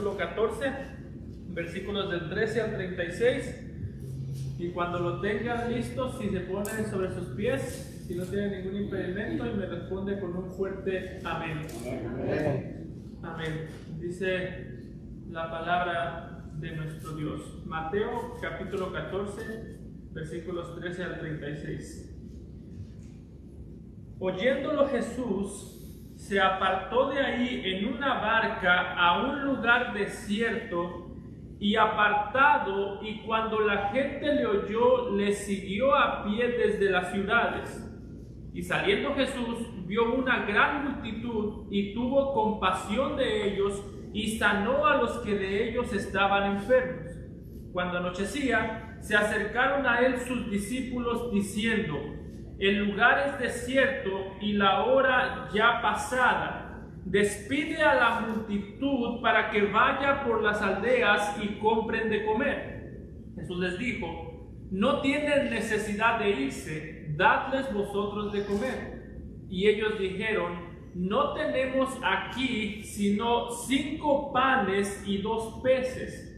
capítulo 14, versículos del 13 al 36. Y cuando lo tengan listo, si se ponen sobre sus pies, si no tienen ningún impedimento, y me responde con un fuerte amén. Amén. Dice la palabra de nuestro Dios. Mateo capítulo 14, versículos 13 al 36. Oyéndolo Jesús, se apartó de ahí en una barca a un lugar desierto y apartado, y cuando la gente le oyó, le siguió a pie desde las ciudades. Y saliendo Jesús, vio una gran multitud y tuvo compasión de ellos y sanó a los que de ellos estaban enfermos. Cuando anochecía, se acercaron a él sus discípulos diciendo: el lugar es desierto y la hora ya pasada. Despide a la multitud para que vaya por las aldeas y compren de comer. Jesús les dijo: no tienen necesidad de irse, dadles vosotros de comer. Y ellos dijeron: no tenemos aquí sino 5 panes y 2 peces.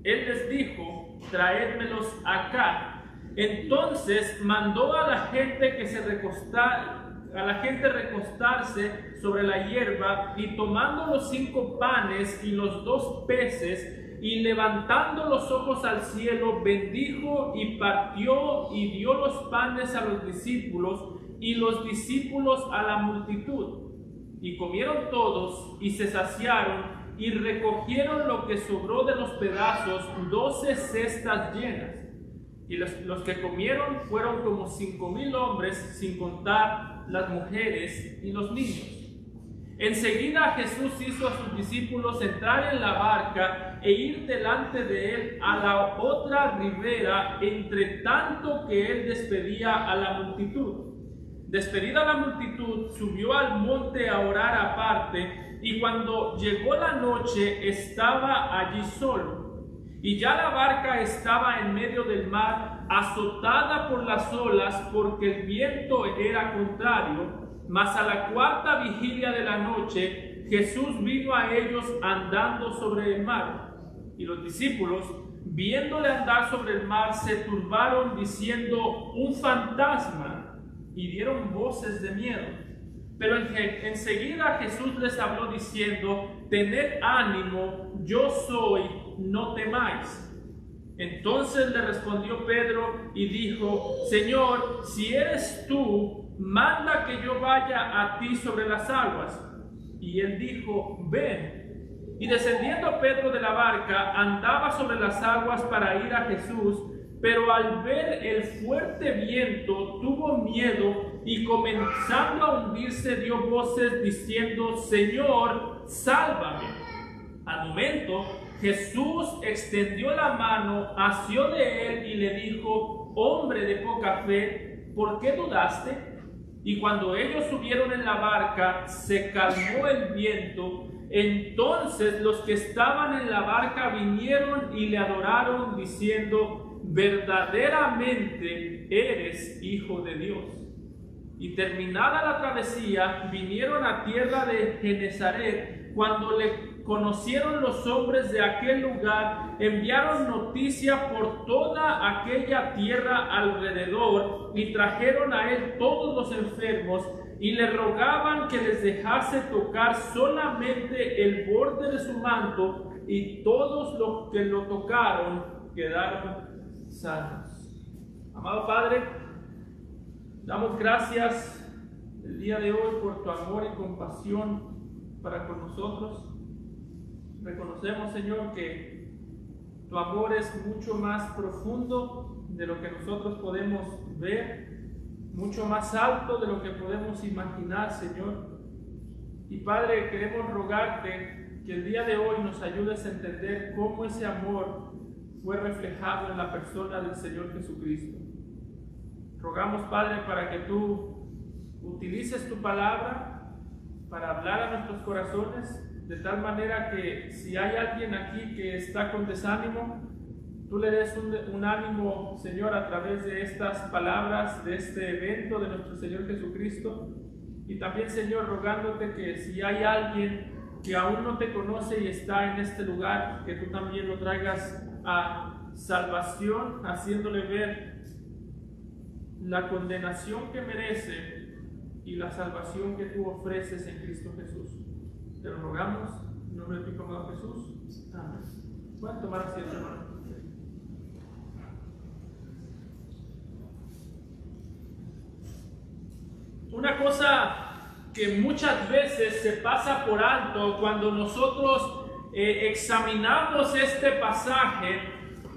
Él les dijo: traédmelos acá. Entonces mandó a la gente recostarse sobre la hierba, y tomando los 5 panes y los 2 peces, y levantando los ojos al cielo, bendijo y partió y dio los panes a los discípulos, y los discípulos a la multitud. Y comieron todos y se saciaron, y recogieron lo que sobró de los pedazos, 12 cestas llenas. Y los que comieron fueron como 5,000 hombres, sin contar las mujeres y los niños. Enseguida Jesús hizo a sus discípulos entrar en la barca e ir delante de él a la otra ribera, entre tanto que él despedía a la multitud. Despedida la multitud, subió al monte a orar aparte, y cuando llegó la noche estaba allí solo. Y ya la barca estaba en medio del mar, azotada por las olas, porque el viento era contrario. Mas a la 4ª vigilia de la noche, Jesús vino a ellos andando sobre el mar. Y los discípulos, viéndole andar sobre el mar, se turbaron diciendo: un fantasma, y dieron voces de miedo. Pero enseguida Jesús les habló diciendo: tened ánimo, yo soy, no temáis. Entonces le respondió Pedro y dijo: Señor, si eres tú, manda que yo vaya a ti sobre las aguas. Y él dijo: ven. Y descendiendo Pedro de la barca, andaba sobre las aguas para ir a Jesús, pero al ver el fuerte viento tuvo miedo, y comenzando a hundirse dio voces diciendo: Señor, sálvame. Al momento Jesús extendió la mano, asió de él y le dijo: hombre de poca fe, ¿por qué dudaste? Y cuando ellos subieron en la barca, se calmó el viento. Entonces los que estaban en la barca vinieron y le adoraron diciendo: verdaderamente eres Hijo de Dios. Y terminada la travesía, vinieron a tierra de Genesaret. Cuando le conocieron los hombres de aquel lugar, enviaron noticia por toda aquella tierra alrededor, y trajeron a él todos los enfermos, y le rogaban que les dejase tocar solamente el borde de su manto, y todos los que lo tocaron quedaron sanos. Amado Padre, damos gracias el día de hoy por tu amor y compasión para con nosotros. Reconocemos, Señor, que tu amor es mucho más profundo de lo que nosotros podemos ver, mucho más alto de lo que podemos imaginar, Señor. Y Padre, queremos rogarte que el día de hoy nos ayudes a entender cómo ese amor fue reflejado en la persona del Señor Jesucristo. Rogamos, Padre, para que tú utilices tu palabra para hablar a nuestros corazones, de tal manera que si hay alguien aquí que está con desánimo, tú le des un ánimo, Señor, a través de estas palabras, de este evento de nuestro Señor Jesucristo. Y también, Señor, rogándote que si hay alguien que aún no te conoce y está en este lugar, que tú también lo traigas a salvación, haciéndole ver la condenación que merece y la salvación que tú ofreces en Cristo Jesús. Te lo rogamos en nombre de tu amado Jesús. Amén. Pueden tomar asiento, hermano. Una cosa que muchas veces se pasa por alto cuando nosotros examinamos este pasaje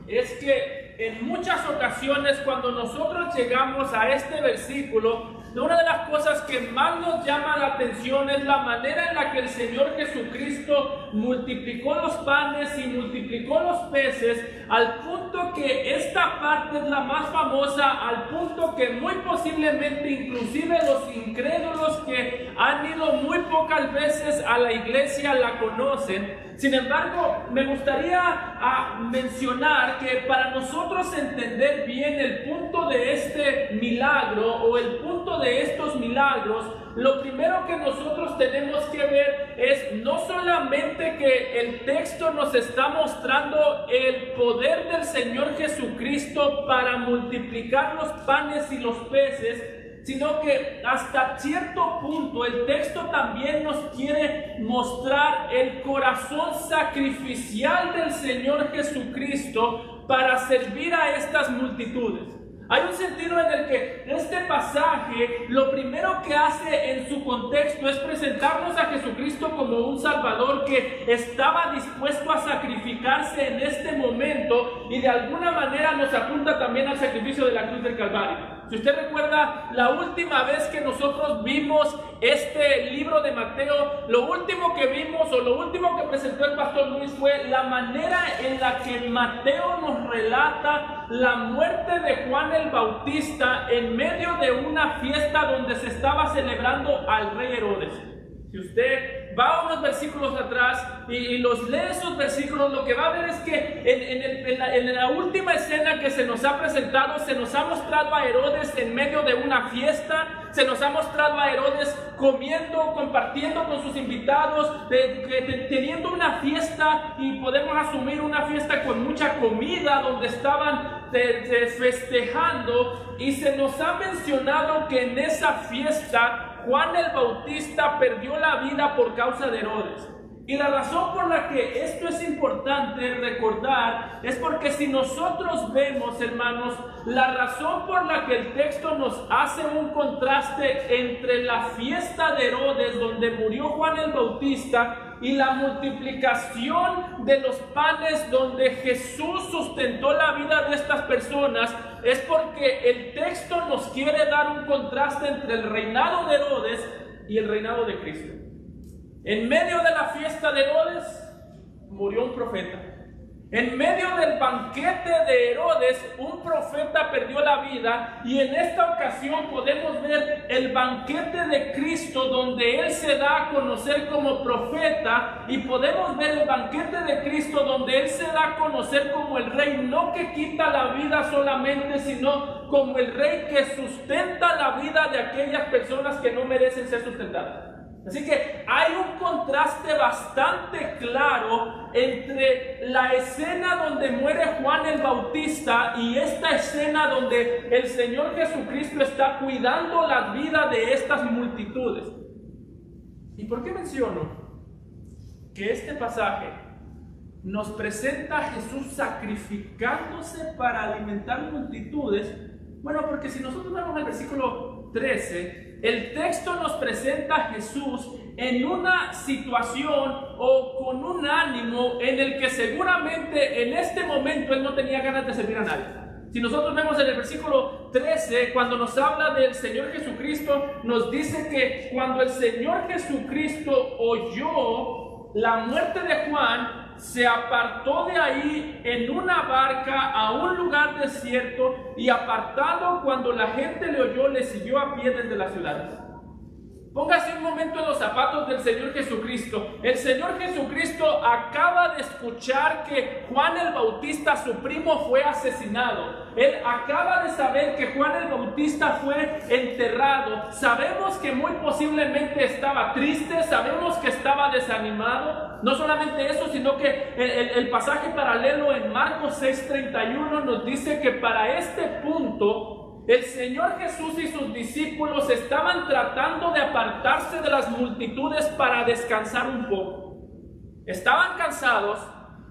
es que en muchas ocasiones cuando nosotros llegamos a este versículo, una de las cosas que más nos llama la atención es la manera en la que el Señor Jesucristo multiplicó los panes y multiplicó los peces, al punto que esta parte es la más famosa, al punto que muy posiblemente inclusive los incrédulos que han ido muy pocas veces a la iglesia la conocen. Sin embargo, me gustaría mencionar que para nosotros entender bien el punto de este milagro o el punto de estos milagros, lo primero que nosotros tenemos que ver es no solamente que el texto nos está mostrando el poder del Señor Jesucristo para multiplicar los panes y los peces, sino que hasta cierto punto el texto también nos quiere mostrar el corazón sacrificial del Señor Jesucristo para servir a estas multitudes. Hay un sentido en el que este pasaje lo primero que hace en su contexto es presentarnos a Jesucristo como un Salvador que estaba dispuesto a sacrificarse en este momento, y de alguna manera nos apunta también al sacrificio de la cruz del Calvario. Si usted recuerda, la última vez que nosotros vimos este libro de Mateo, lo último que vimos o lo último que presentó el pastor Luis fue la manera en la que Mateo nos relata la muerte de Juan el Bautista en medio de una fiesta donde se estaba celebrando al rey Herodes. Si usted va unos versículos atrás y los lee esos versículos, lo que va a ver es que en la última escena que se nos ha presentado, se nos ha mostrado a Herodes en medio de una fiesta, se nos ha mostrado a Herodes comiendo, compartiendo con sus invitados, teniendo una fiesta, y podemos asumir una fiesta con mucha comida, donde estaban festejando, y se nos ha mencionado que en esa fiesta Juan el Bautista perdió la vida por causa de Herodes. Y la razón por la que esto es importante recordar es porque si nosotros vemos, hermanos, la razón por la que el texto nos hace un contraste entre la fiesta de Herodes, donde murió Juan el Bautista, y la multiplicación de los panes, donde Jesús sustentó la vida de estas personas, es porque el texto nos quiere dar un contraste entre el reinado de Herodes y el reinado de Cristo. En medio de la fiesta de Herodes murió un profeta. En medio del banquete de Herodes, un profeta perdió la vida, y en esta ocasión podemos ver el banquete de Cristo, donde Él se da a conocer como profeta, y podemos ver el banquete de Cristo donde Él se da a conocer como el Rey, no que quita la vida solamente, sino como el Rey que sustenta la vida de aquellas personas que no merecen ser sustentadas. Así que hay un contraste bastante claro entre la escena donde muere Juan el Bautista y esta escena donde el Señor Jesucristo está cuidando la vida de estas multitudes. ¿Y por qué menciono que este pasaje nos presenta a Jesús sacrificándose para alimentar multitudes? Bueno, porque si nosotros vamos al versículo 13, el texto nos presenta a Jesús en una situación o con un ánimo en el que seguramente en este momento Él no tenía ganas de servir a nadie. Si nosotros vemos en el versículo 13, cuando nos habla del Señor Jesucristo, nos dice que cuando el Señor Jesucristo oyó la muerte de Juan, se apartó de ahí en una barca a un lugar desierto, y apartado, cuando la gente le oyó, le siguió a pie desde la ciudad. Póngase un momento en los zapatos del Señor Jesucristo. El Señor Jesucristo acaba de escuchar que Juan el Bautista, su primo, fue asesinado. Él acaba de saber que Juan el Bautista fue enterrado. Sabemos que muy posiblemente estaba triste, sabemos que estaba desanimado. No solamente eso, sino que el pasaje paralelo en Marcos 6:31 nos dice que para este punto el Señor Jesús y sus discípulos estaban tratando de apartarse de las multitudes para descansar un poco. Estaban cansados,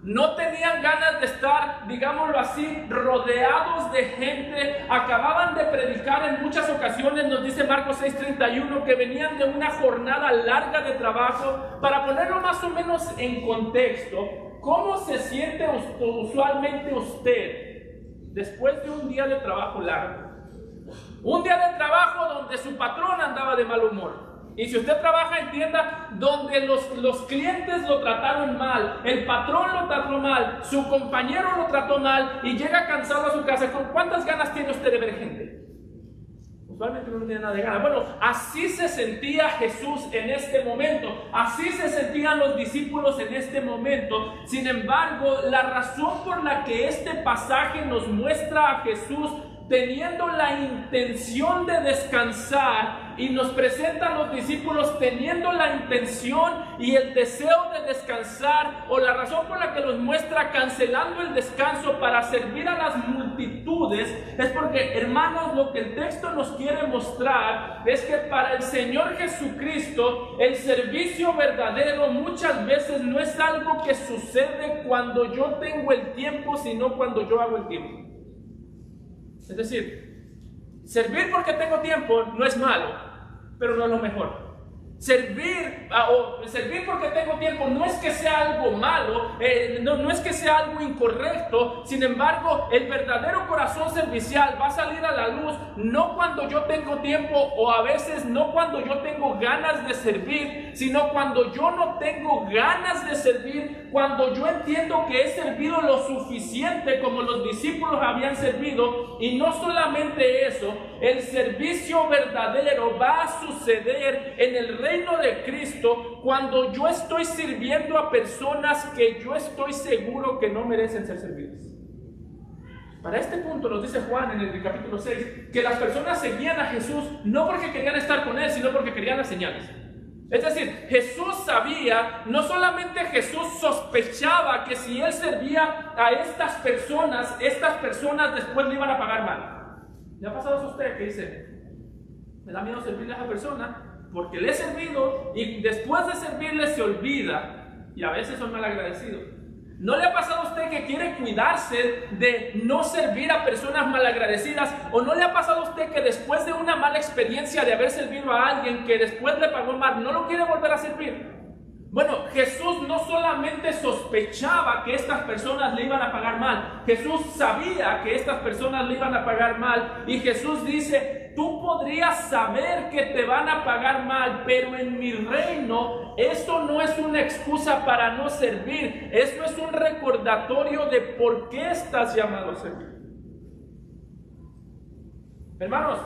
no tenían ganas de estar, digámoslo así, rodeados de gente. Acababan de predicar en muchas ocasiones, nos dice Marcos 6:31, que venían de una jornada larga de trabajo. Para ponerlo más o menos en contexto, ¿cómo se siente usualmente usted después de un día de trabajo largo? Un día de trabajo donde su patrón andaba de mal humor. Y si usted trabaja en tienda donde los clientes lo trataron mal, el patrón lo trató mal, su compañero lo trató mal y llega cansado a su casa, ¿con cuántas ganas tiene usted de ver gente? Usualmente no tiene nada de ganas. Bueno, así se sentía Jesús en este momento. Así se sentían los discípulos en este momento. Sin embargo, la razón por la que este pasaje nos muestra a Jesús teniendo la intención de descansar y nos presentan los discípulos teniendo la intención y el deseo de descansar, o la razón por la que los muestra cancelando el descanso para servir a las multitudes, es porque, hermanos, lo que el texto nos quiere mostrar es que para el Señor Jesucristo el servicio verdadero muchas veces no es algo que sucede cuando yo tengo el tiempo, sino cuando yo hago el tiempo. Es decir, servir porque tengo tiempo no es malo, pero no es lo mejor. Servir porque tengo tiempo no es que sea algo malo, no es que sea algo incorrecto. Sin embargo, el verdadero corazón servicial va a salir a la luz no cuando yo tengo tiempo, o a veces no cuando yo tengo ganas de servir, sino cuando yo no tengo ganas de servir, cuando yo entiendo que he servido lo suficiente como los discípulos habían servido. Y no solamente eso, el servicio verdadero va a suceder en el reino de Cristo cuando yo estoy sirviendo a personas que yo estoy seguro que no merecen ser servidas. Para este punto nos dice Juan en el capítulo 6 que las personas seguían a Jesús no porque querían estar con él, sino porque querían las señales. Es decir, Jesús sabía, no solamente Jesús sospechaba que si él servía a estas personas después le iban a pagar mal. ¿Le ha pasado a usted que dice, me da miedo servirle a esa persona porque le he servido y después de servirle se olvida, y a veces son malagradecidos? ¿No le ha pasado a usted que quiere cuidarse de no servir a personas malagradecidas? ¿O no le ha pasado a usted que después de una mala experiencia de haber servido a alguien que después le pagó mal, no lo quiere volver a servir? Bueno, Jesús no solamente sospechaba que estas personas le iban a pagar mal, Jesús sabía que estas personas le iban a pagar mal, y Jesús dice, tú podrías saber que te van a pagar mal, pero en mi reino eso no es una excusa para no servir, eso es un recordatorio de por qué estás llamado a servir. Hermanos,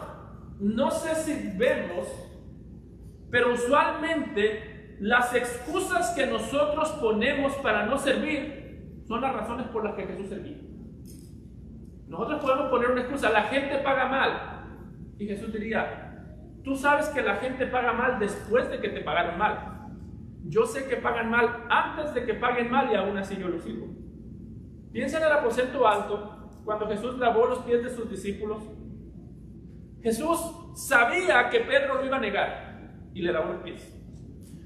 no sé si vemos, pero usualmente las excusas que nosotros ponemos para no servir son las razones por las que Jesús servía. Nosotros podemos poner una excusa, la gente paga mal, y Jesús diría, tú sabes que la gente paga mal después de que te pagaron mal. Yo sé que pagan mal antes de que paguen mal, y aún así yo lo sirvo. Piensa en el aposento alto, cuando Jesús lavó los pies de sus discípulos. Jesús sabía que Pedro lo iba a negar y le lavó los pies.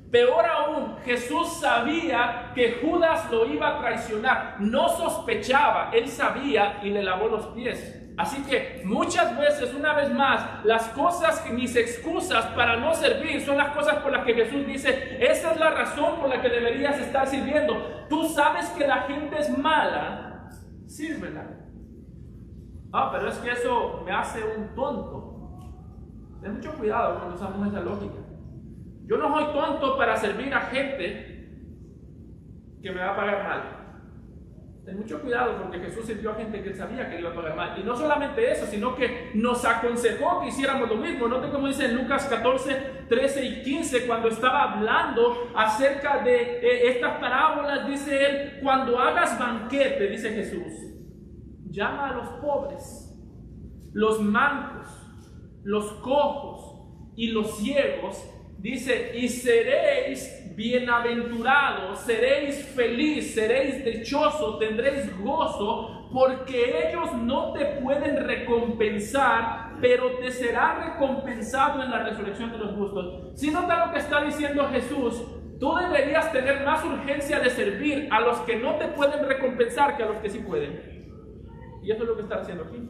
Peor aún, Jesús sabía que Judas lo iba a traicionar. No sospechaba, él sabía y le lavó los pies. Así que muchas veces, una vez más, las cosas, mis excusas para no servir son las cosas por las que Jesús dice, esa es la razón por la que deberías estar sirviendo. Tú sabes que la gente es mala, sírvela. Pero es que eso me hace un tonto. Ten mucho cuidado cuando usamos esa lógica. Yo no soy tonto para servir a gente que me va a pagar mal. Ten mucho cuidado porque Jesús sirvió a gente que él sabía que le iba a pagar mal. Y no solamente eso, sino que nos aconsejó que hiciéramos lo mismo. Noten cómo dice en Lucas 14, 13 y 15, cuando estaba hablando acerca de estas parábolas, dice él, cuando hagas banquete, dice Jesús, llama a los pobres, los mancos, los cojos y los ciegos, dice, y seréis bienaventurados, seréis feliz, seréis dichosos, tendréis gozo, porque ellos no te pueden recompensar, pero te será recompensado en la resurrección de los justos. Si nota lo que está diciendo Jesús, tú deberías tener más urgencia de servir a los que no te pueden recompensar que a los que sí pueden. Y eso es lo que está haciendo aquí.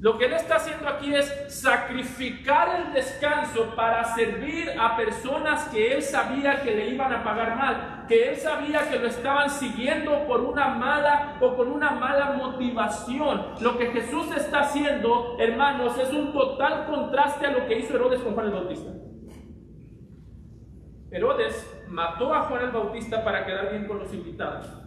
Lo que él está haciendo aquí es sacrificar el descanso para servir a personas que él sabía que le iban a pagar mal, que él sabía que lo estaban siguiendo por una mala o con una mala motivación. Lo que Jesús está haciendo, hermanos, es un total contraste a lo que hizo Herodes con Juan el Bautista. Herodes mató a Juan el Bautista para quedar bien con los invitados.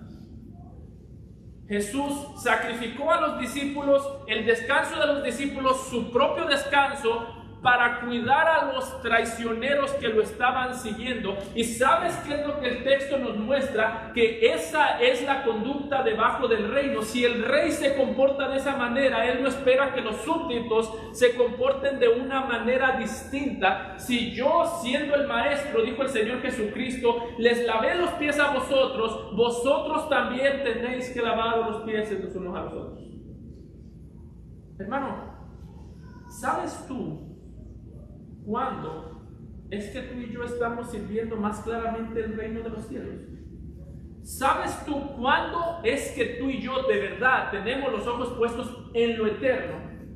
Jesús sacrificó a los discípulos, el descanso de los discípulos, su propio descanso, para cuidar a los traicioneros que lo estaban siguiendo. ¿Y sabes qué es lo que el texto nos muestra? Que esa es la conducta debajo del reino. Si el rey se comporta de esa manera, él no espera que los súbditos se comporten de una manera distinta. Si yo, siendo el maestro, dijo el Señor Jesucristo, les lavé los pies a vosotros, vosotros también tenéis que lavar los pies los unos a los otros. Hermano, ¿sabes tú cuándo es que tú y yo estamos sirviendo más claramente el reino de los cielos? ¿Sabes tú cuándo es que tú y yo de verdad tenemos los ojos puestos en lo eterno?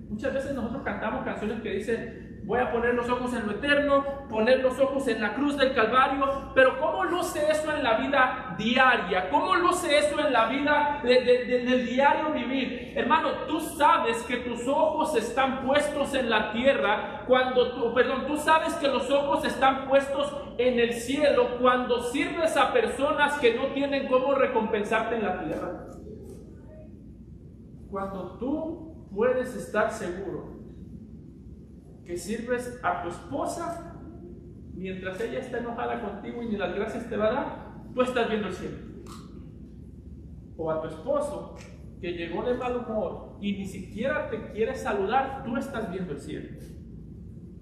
Muchas veces nosotros cantamos canciones que dicen, voy a poner los ojos en lo eterno, poner los ojos en la cruz del Calvario, pero ¿cómo luce eso en la vida diaria? ¿Cómo luce eso en la vida del diario vivir? Hermano, tú sabes que tus ojos están puestos en la tierra cuando tú sabes que los ojos están puestos en el cielo cuando sirves a personas que no tienen cómo recompensarte en la tierra. Cuando tú puedes estar seguro que sirves a tu esposa mientras ella está enojada contigo y ni las gracias te va a dar, tú estás viendo el cielo. O a tu esposo que llegó de mal humor y ni siquiera te quiere saludar, tú estás viendo el cielo.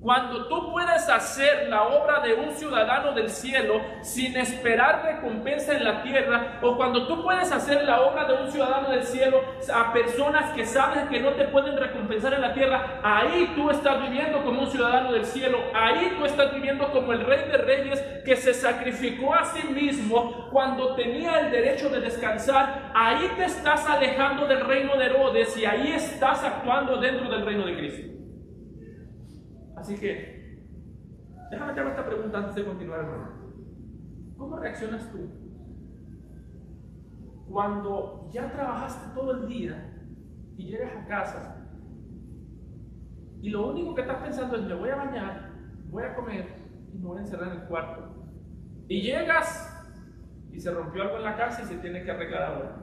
Cuando tú puedes hacer la obra de un ciudadano del cielo sin esperar recompensa en la tierra, o cuando tú puedes hacer la obra de un ciudadano del cielo a personas que saben que no te pueden recompensar en la tierra, ahí tú estás viviendo como un ciudadano del cielo, ahí tú estás viviendo como el Rey de Reyes que se sacrificó a sí mismo cuando tenía el derecho de descansar. Ahí te estás alejando del reino de Herodes y ahí estás actuando dentro del reino de Cristo. Así que, déjame que haga esta pregunta antes de continuar, hermano. ¿Cómo reaccionas tú cuando ya trabajaste todo el día y llegas a casa y lo único que estás pensando es, me voy a bañar, voy a comer y me voy a encerrar en el cuarto? Y llegas y se rompió algo en la casa y se tiene que arreglar ahora.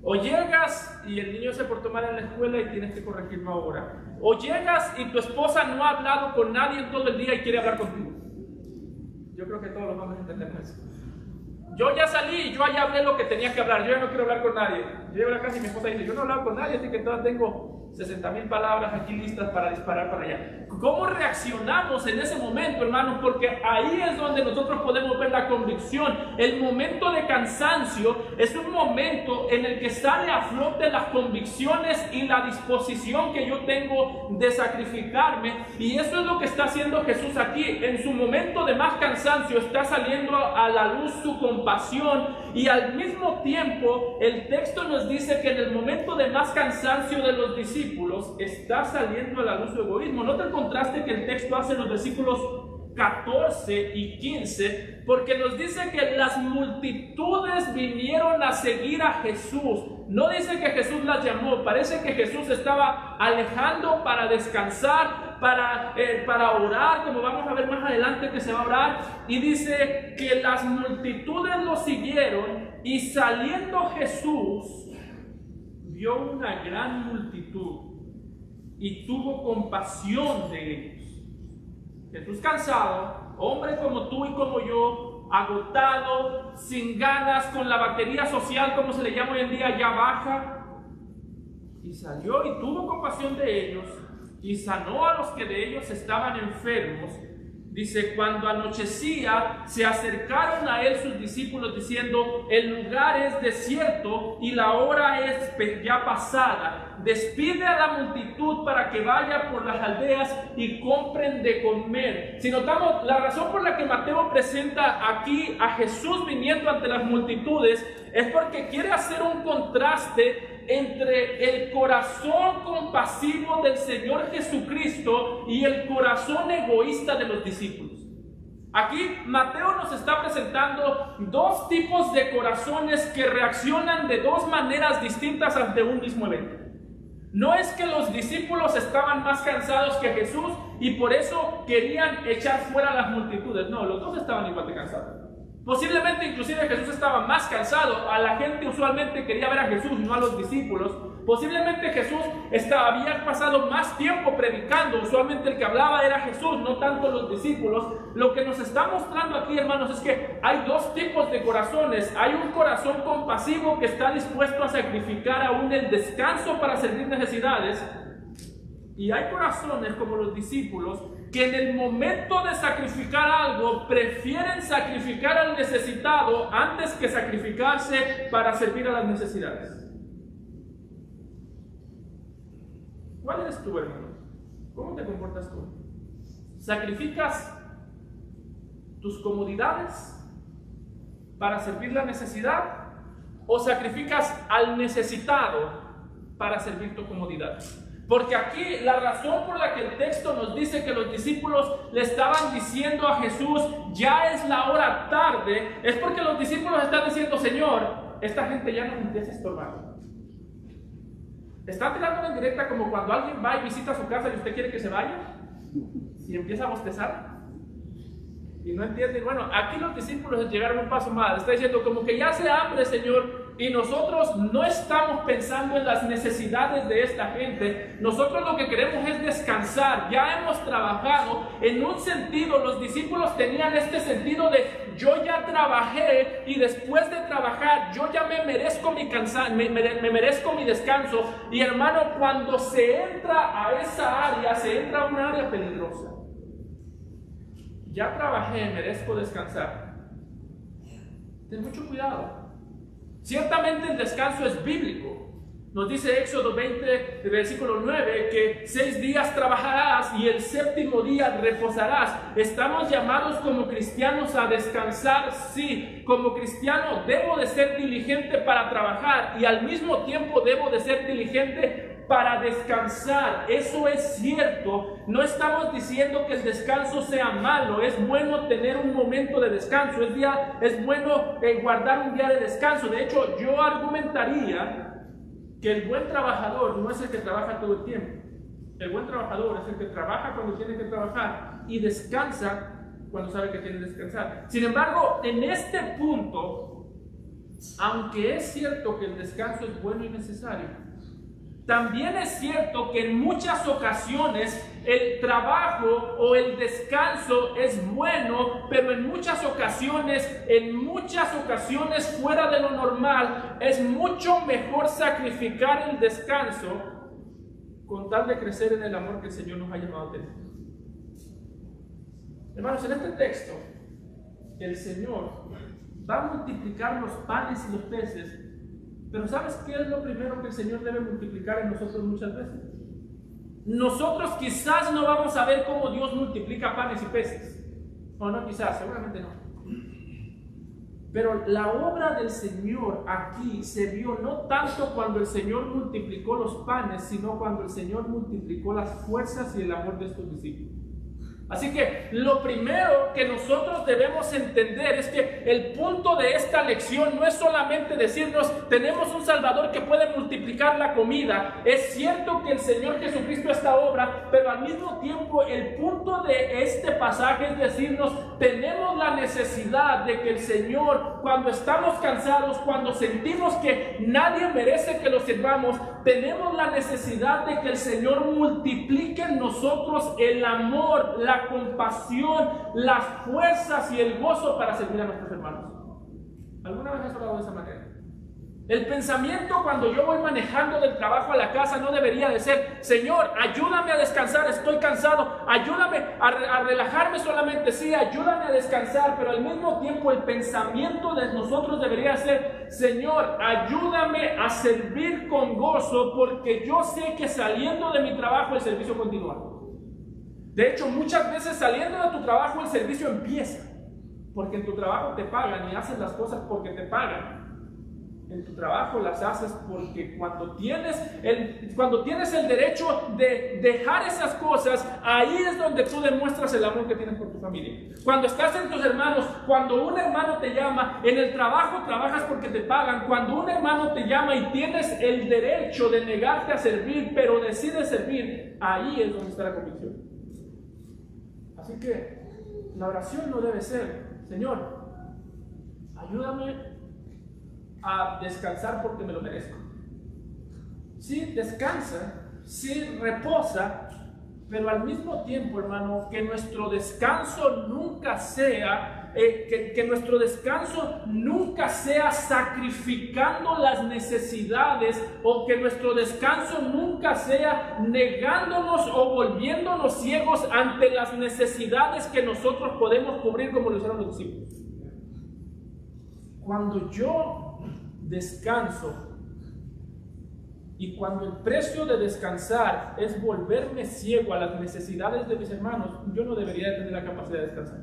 O llegas y el niño se portó mal en la escuela y tienes que corregirlo ahora. O llegas y tu esposa no ha hablado con nadie en todo el día y quiere hablar contigo. Yo creo que todos los hombres entendemos eso. Yo ya salí, yo ya hablé lo que tenía que hablar, yo ya no quiero hablar con nadie. Yo llego a la casa y mi esposa dice, yo no he hablado con nadie, así que todavía tengo 60,000 palabras aquí listas para disparar para allá. ¿Cómo reaccionamos en ese momento, hermanos? Porque ahí es donde nosotros podemos ver la convicción. El momento de cansancio es un momento en el que sale a flote las convicciones y la disposición que yo tengo de sacrificarme. Y eso es lo que está haciendo Jesús aquí. En su momento de más cansancio está saliendo a la luz su compasión, y al mismo tiempo el texto nos dice que en el momento de más cansancio de los discípulos está saliendo a la luz su egoísmo. Nota el contraste que el texto hace en los versículos 14 y 15, porque nos dice que las multitudes vinieron a seguir a Jesús. No dice que Jesús las llamó, parece que Jesús estaba alejando para descansar, para orar, como vamos a ver más adelante que se va a orar, y dice que las multitudes lo siguieron y saliendo Jesús, vio una gran multitud y tuvo compasión de ellos. Jesús cansado, hombre como tú y como yo, agotado, sin ganas, con la batería social, como se le llama hoy en día, ya baja, y salió y tuvo compasión de ellos y sanó a los que de ellos estaban enfermos. Dice, cuando anochecía, se acercaron a él sus discípulos diciendo, el lugar es desierto y la hora es ya pasada. Despide a la multitud para que vaya por las aldeas y compren de comer. Si notamos, la razón por la que Mateo presenta aquí a Jesús viniendo ante las multitudes es porque quiere hacer un contraste entre el corazón compasivo del Señor Jesucristo y el corazón egoísta de los discípulos. Aquí Mateo nos está presentando dos tipos de corazones que reaccionan de dos maneras distintas ante un mismo evento. No es que los discípulos estaban más cansados que Jesús y por eso querían echar fuera a las multitudes. No, los dos estaban igual de cansados. Posiblemente inclusive Jesús estaba más cansado. A la gente usualmente quería ver a Jesús, no a los discípulos. Posiblemente Jesús había pasado más tiempo predicando. Usualmente el que hablaba era Jesús, no tanto los discípulos. Lo que nos está mostrando aquí, hermanos, es que hay dos tipos de corazones. Hay un corazón compasivo que está dispuesto a sacrificar aún el descanso para servir necesidades. Y hay corazones como los discípulos que en el momento de sacrificar algo prefieren sacrificar al necesitado antes que sacrificarse para servir a las necesidades. ¿Cuál eres tú, hermano? ¿Cómo te comportas tú? ¿Sacrificas tus comodidades para servir la necesidad o sacrificas al necesitado para servir tu comodidad? Porque aquí la razón por la que el texto nos dice que los discípulos le estaban diciendo a Jesús, ya es la hora tarde, es porque los discípulos están diciendo, Señor, esta gente ya nos empieza a estorbar. Está tirando en directa como cuando alguien va y visita su casa y usted quiere que se vaya y empieza a bostezar y no entiende. Bueno, aquí los discípulos llegaron un paso más. Está diciendo como que ya hace hambre, Señor, y nosotros no estamos pensando en las necesidades de esta gente. Nosotros lo que queremos es descansar. Ya hemos trabajado. En un sentido, los discípulos tenían este sentido de yo ya trabajé y después de trabajar yo ya me merezco mi cansancio, me merezco mi descanso. Y hermano, cuando se entra a esa área, se entra a una área peligrosa. Ya trabajé, merezco descansar. Ten mucho cuidado. Ciertamente el descanso es bíblico. Nos dice Éxodo 20, versículo 9, que 6 días trabajarás y el séptimo día reposarás. Estamos llamados como cristianos a descansar, sí. Como cristiano debo de ser diligente para trabajar y al mismo tiempo debo de ser diligente para descansar. Eso es cierto. No estamos diciendo que el descanso sea malo. Es bueno tener un momento de descanso. Es bueno guardar un día de descanso. De hecho, yo argumentaría que el buen trabajador no es el que trabaja todo el tiempo. El buen trabajador es el que trabaja cuando tiene que trabajar y descansa cuando sabe que tiene que descansar. Sin embargo, en este punto, aunque es cierto que el descanso es bueno y necesario, también es cierto que en muchas ocasiones el trabajo o el descanso es bueno, pero en muchas ocasiones fuera de lo normal, es mucho mejor sacrificar el descanso con tal de crecer en el amor que el Señor nos ha llamado a tener. Hermanos, en este texto, el Señor va a multiplicar los panes y los peces. Pero ¿sabes qué es lo primero que el Señor debe multiplicar en nosotros muchas veces? Nosotros quizás no vamos a ver cómo Dios multiplica panes y peces. O no, quizás, seguramente no. Pero la obra del Señor aquí se vio no tanto cuando el Señor multiplicó los panes, sino cuando el Señor multiplicó las fuerzas y el amor de estos discípulos. Así que lo primero que nosotros debemos entender es que el punto de esta lección no es solamente decirnos tenemos un Salvador que puede multiplicar la comida. Es cierto que el Señor Jesucristo esta obra, pero al mismo tiempo el punto de este pasaje es decirnos tenemos la necesidad de que el Señor, cuando estamos cansados, cuando sentimos que nadie merece que lo sirvamos, tenemos la necesidad de que el Señor multiplique en nosotros el amor, la compasión, las fuerzas y el gozo para servir a nuestros hermanos. ¿Alguna vez has orado de esa manera? El pensamiento cuando yo voy manejando del trabajo a la casa no debería de ser: Señor, ayúdame a descansar, estoy cansado, ayúdame a relajarme solamente, sí, ayúdame a descansar, pero al mismo tiempo el pensamiento de nosotros debería ser: Señor, ayúdame a servir con gozo, porque yo sé que saliendo de mi trabajo el servicio continúa. De hecho, muchas veces saliendo de tu trabajo el servicio empieza, porque en tu trabajo te pagan y haces las cosas porque te pagan. En tu trabajo las haces porque cuando tienes el derecho de dejar esas cosas, ahí es donde tú demuestras el amor que tienes por tu familia. Cuando estás en tus hermanos, cuando un hermano te llama, en el trabajo trabajas porque te pagan. Cuando un hermano te llama y tienes el derecho de negarte a servir, pero decides servir, ahí es donde está la convicción. Así que la oración no debe ser: Señor, ayúdame a descansar porque me lo merezco. Sí, descansa, sí, reposa, pero al mismo tiempo, hermano, que nuestro descanso nunca sea, que nuestro descanso nunca sea sacrificando las necesidades, o que nuestro descanso nunca sea negándonos o volviéndonos ciegos ante las necesidades que nosotros podemos cubrir, como lo hicieron los discípulos. Cuando yo descanso, y cuando el precio de descansar es volverme ciego a las necesidades de mis hermanos, yo no debería de tener la capacidad de descansar.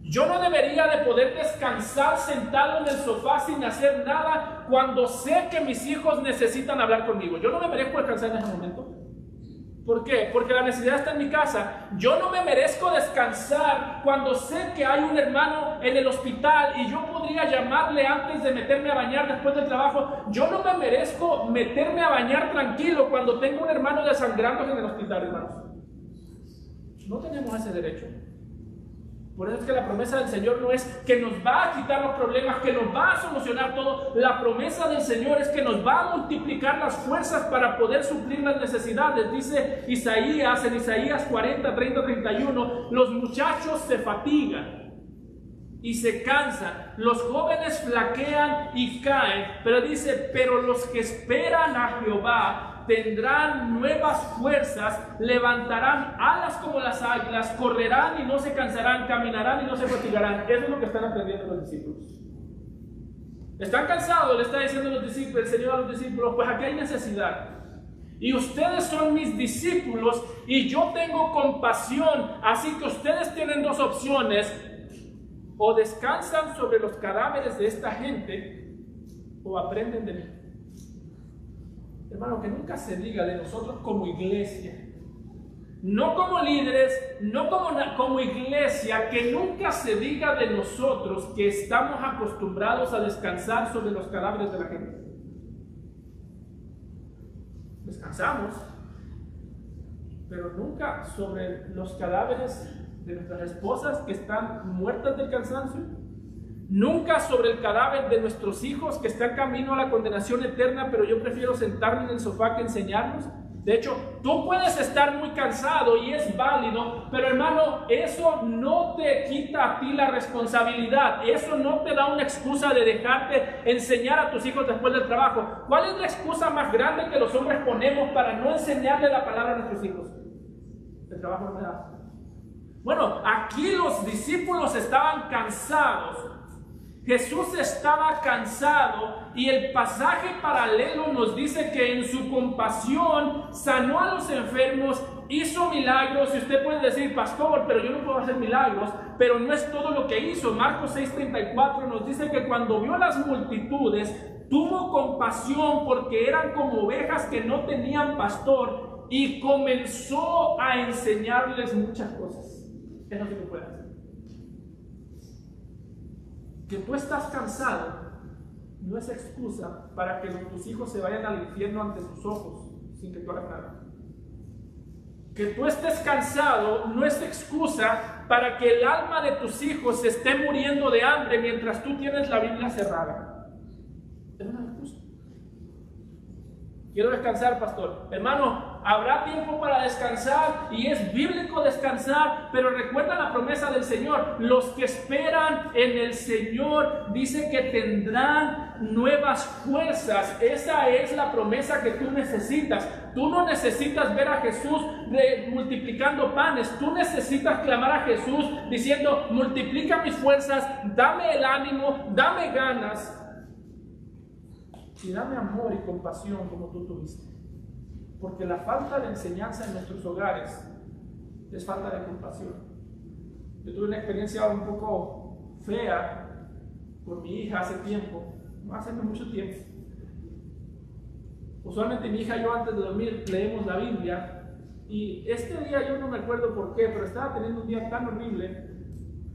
Yo no debería de poder descansar sentado en el sofá sin hacer nada cuando sé que mis hijos necesitan hablar conmigo. Yo no me merezco descansar en ese momento. ¿Por qué? Porque la necesidad está en mi casa. Yo no me merezco descansar cuando sé que hay un hermano en el hospital y yo podría llamarle antes de meterme a bañar después del trabajo. Yo no me merezco meterme a bañar tranquilo cuando tengo un hermano desangrándose en el hospital, hermanos. No tenemos ese derecho. Por eso es que la promesa del Señor no es que nos va a quitar los problemas, que nos va a solucionar todo. La promesa del Señor es que nos va a multiplicar las fuerzas para poder suplir las necesidades. Dice Isaías, en Isaías 40, 30, 31, los muchachos se fatigan y se cansan, los jóvenes flaquean y caen, pero dice: pero los que esperan a Jehová tendrán nuevas fuerzas, levantarán alas como las águilas, correrán y no se cansarán, caminarán y no se fatigarán. Eso es lo que están aprendiendo los discípulos. Están cansados, le está diciendo los discípulos, el Señor a los discípulos: pues aquí hay necesidad. Y ustedes son mis discípulos y yo tengo compasión, así que ustedes tienen dos opciones: o descansan sobre los cadáveres de esta gente, o aprenden de mí. Hermano, que nunca se diga de nosotros como iglesia, no como líderes, no como iglesia, que nunca se diga de nosotros que estamos acostumbrados a descansar sobre los cadáveres de la gente. Descansamos, pero nunca sobre los cadáveres de nuestras esposas que están muertas del cansancio. Nunca sobre el cadáver de nuestros hijos que están camino a la condenación eterna, pero yo prefiero sentarme en el sofá que enseñarlos. De hecho, tú puedes estar muy cansado y es válido, pero hermano, eso no te quita a ti la responsabilidad. Eso no te da una excusa de dejarte enseñar a tus hijos después del trabajo. ¿Cuál es la excusa más grande que los hombres ponemos para no enseñarle la palabra a nuestros hijos? El trabajo no me da. Bueno, aquí los discípulos estaban cansados. Jesús estaba cansado y el pasaje paralelo nos dice que en su compasión sanó a los enfermos, hizo milagros. Y usted puede decir: pastor, pero yo no puedo hacer milagros. Pero no es todo lo que hizo. Marcos 6:34 nos dice que cuando vio las multitudes, tuvo compasión porque eran como ovejas que no tenían pastor, y comenzó a enseñarles muchas cosas. Eso sí que puede hacer. Que tú estás cansado no es excusa para que tus hijos se vayan al infierno ante tus ojos sin que tú hagas nada. Que tú estés cansado no es excusa para que el alma de tus hijos se esté muriendo de hambre mientras tú tienes la Biblia cerrada. Es una excusa. Quiero descansar, pastor. Hermano, habrá tiempo para descansar y es bíblico descansar, pero recuerda la promesa del Señor. Los que esperan en el Señor dice que tendrán nuevas fuerzas. Esa es la promesa que tú necesitas. Tú no necesitas ver a Jesús multiplicando panes. Tú necesitas clamar a Jesús diciendo: multiplica mis fuerzas, dame el ánimo, dame ganas. Y dame amor y compasión como tú tuviste. Porque la falta de enseñanza en nuestros hogares es falta de compasión. Yo tuve una experiencia un poco fea con mi hija hace tiempo, no hace mucho tiempo. Usualmente mi hija y yo antes de dormir leemos la Biblia, y este día yo no me acuerdo por qué, pero estaba teniendo un día tan horrible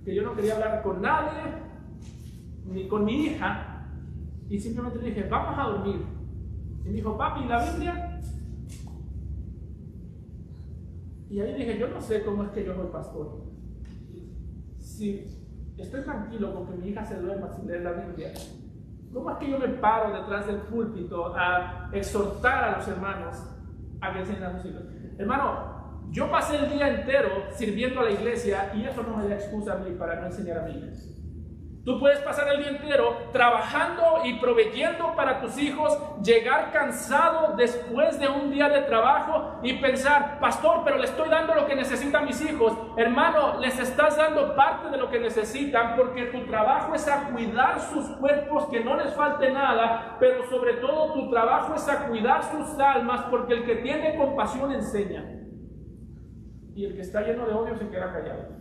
que yo no quería hablar con nadie, ni con mi hija. Y simplemente le dije: vamos a dormir. Y me dijo: papi, ¿la Biblia? Y ahí dije: yo no sé cómo es que yo soy pastor. Si estoy tranquilo con que mi hija se duerma sin leer la Biblia, ¿cómo es que yo me paro detrás del púlpito a exhortar a los hermanos a que enseñen a sus hijos? Hermano, yo pasé el día entero sirviendo a la iglesia y eso no me da excusa a mí para no enseñar a mi hija. Tú puedes pasar el día entero trabajando y proveyendo para tus hijos, llegar cansado después de un día de trabajo y pensar: pastor, pero le estoy dando lo que necesitan mis hijos. Hermano, les estás dando parte de lo que necesitan, porque tu trabajo es a cuidar sus cuerpos, que no les falte nada, pero sobre todo tu trabajo es a cuidar sus almas, porque el que tiene compasión enseña, y el que está lleno de odio se queda callado.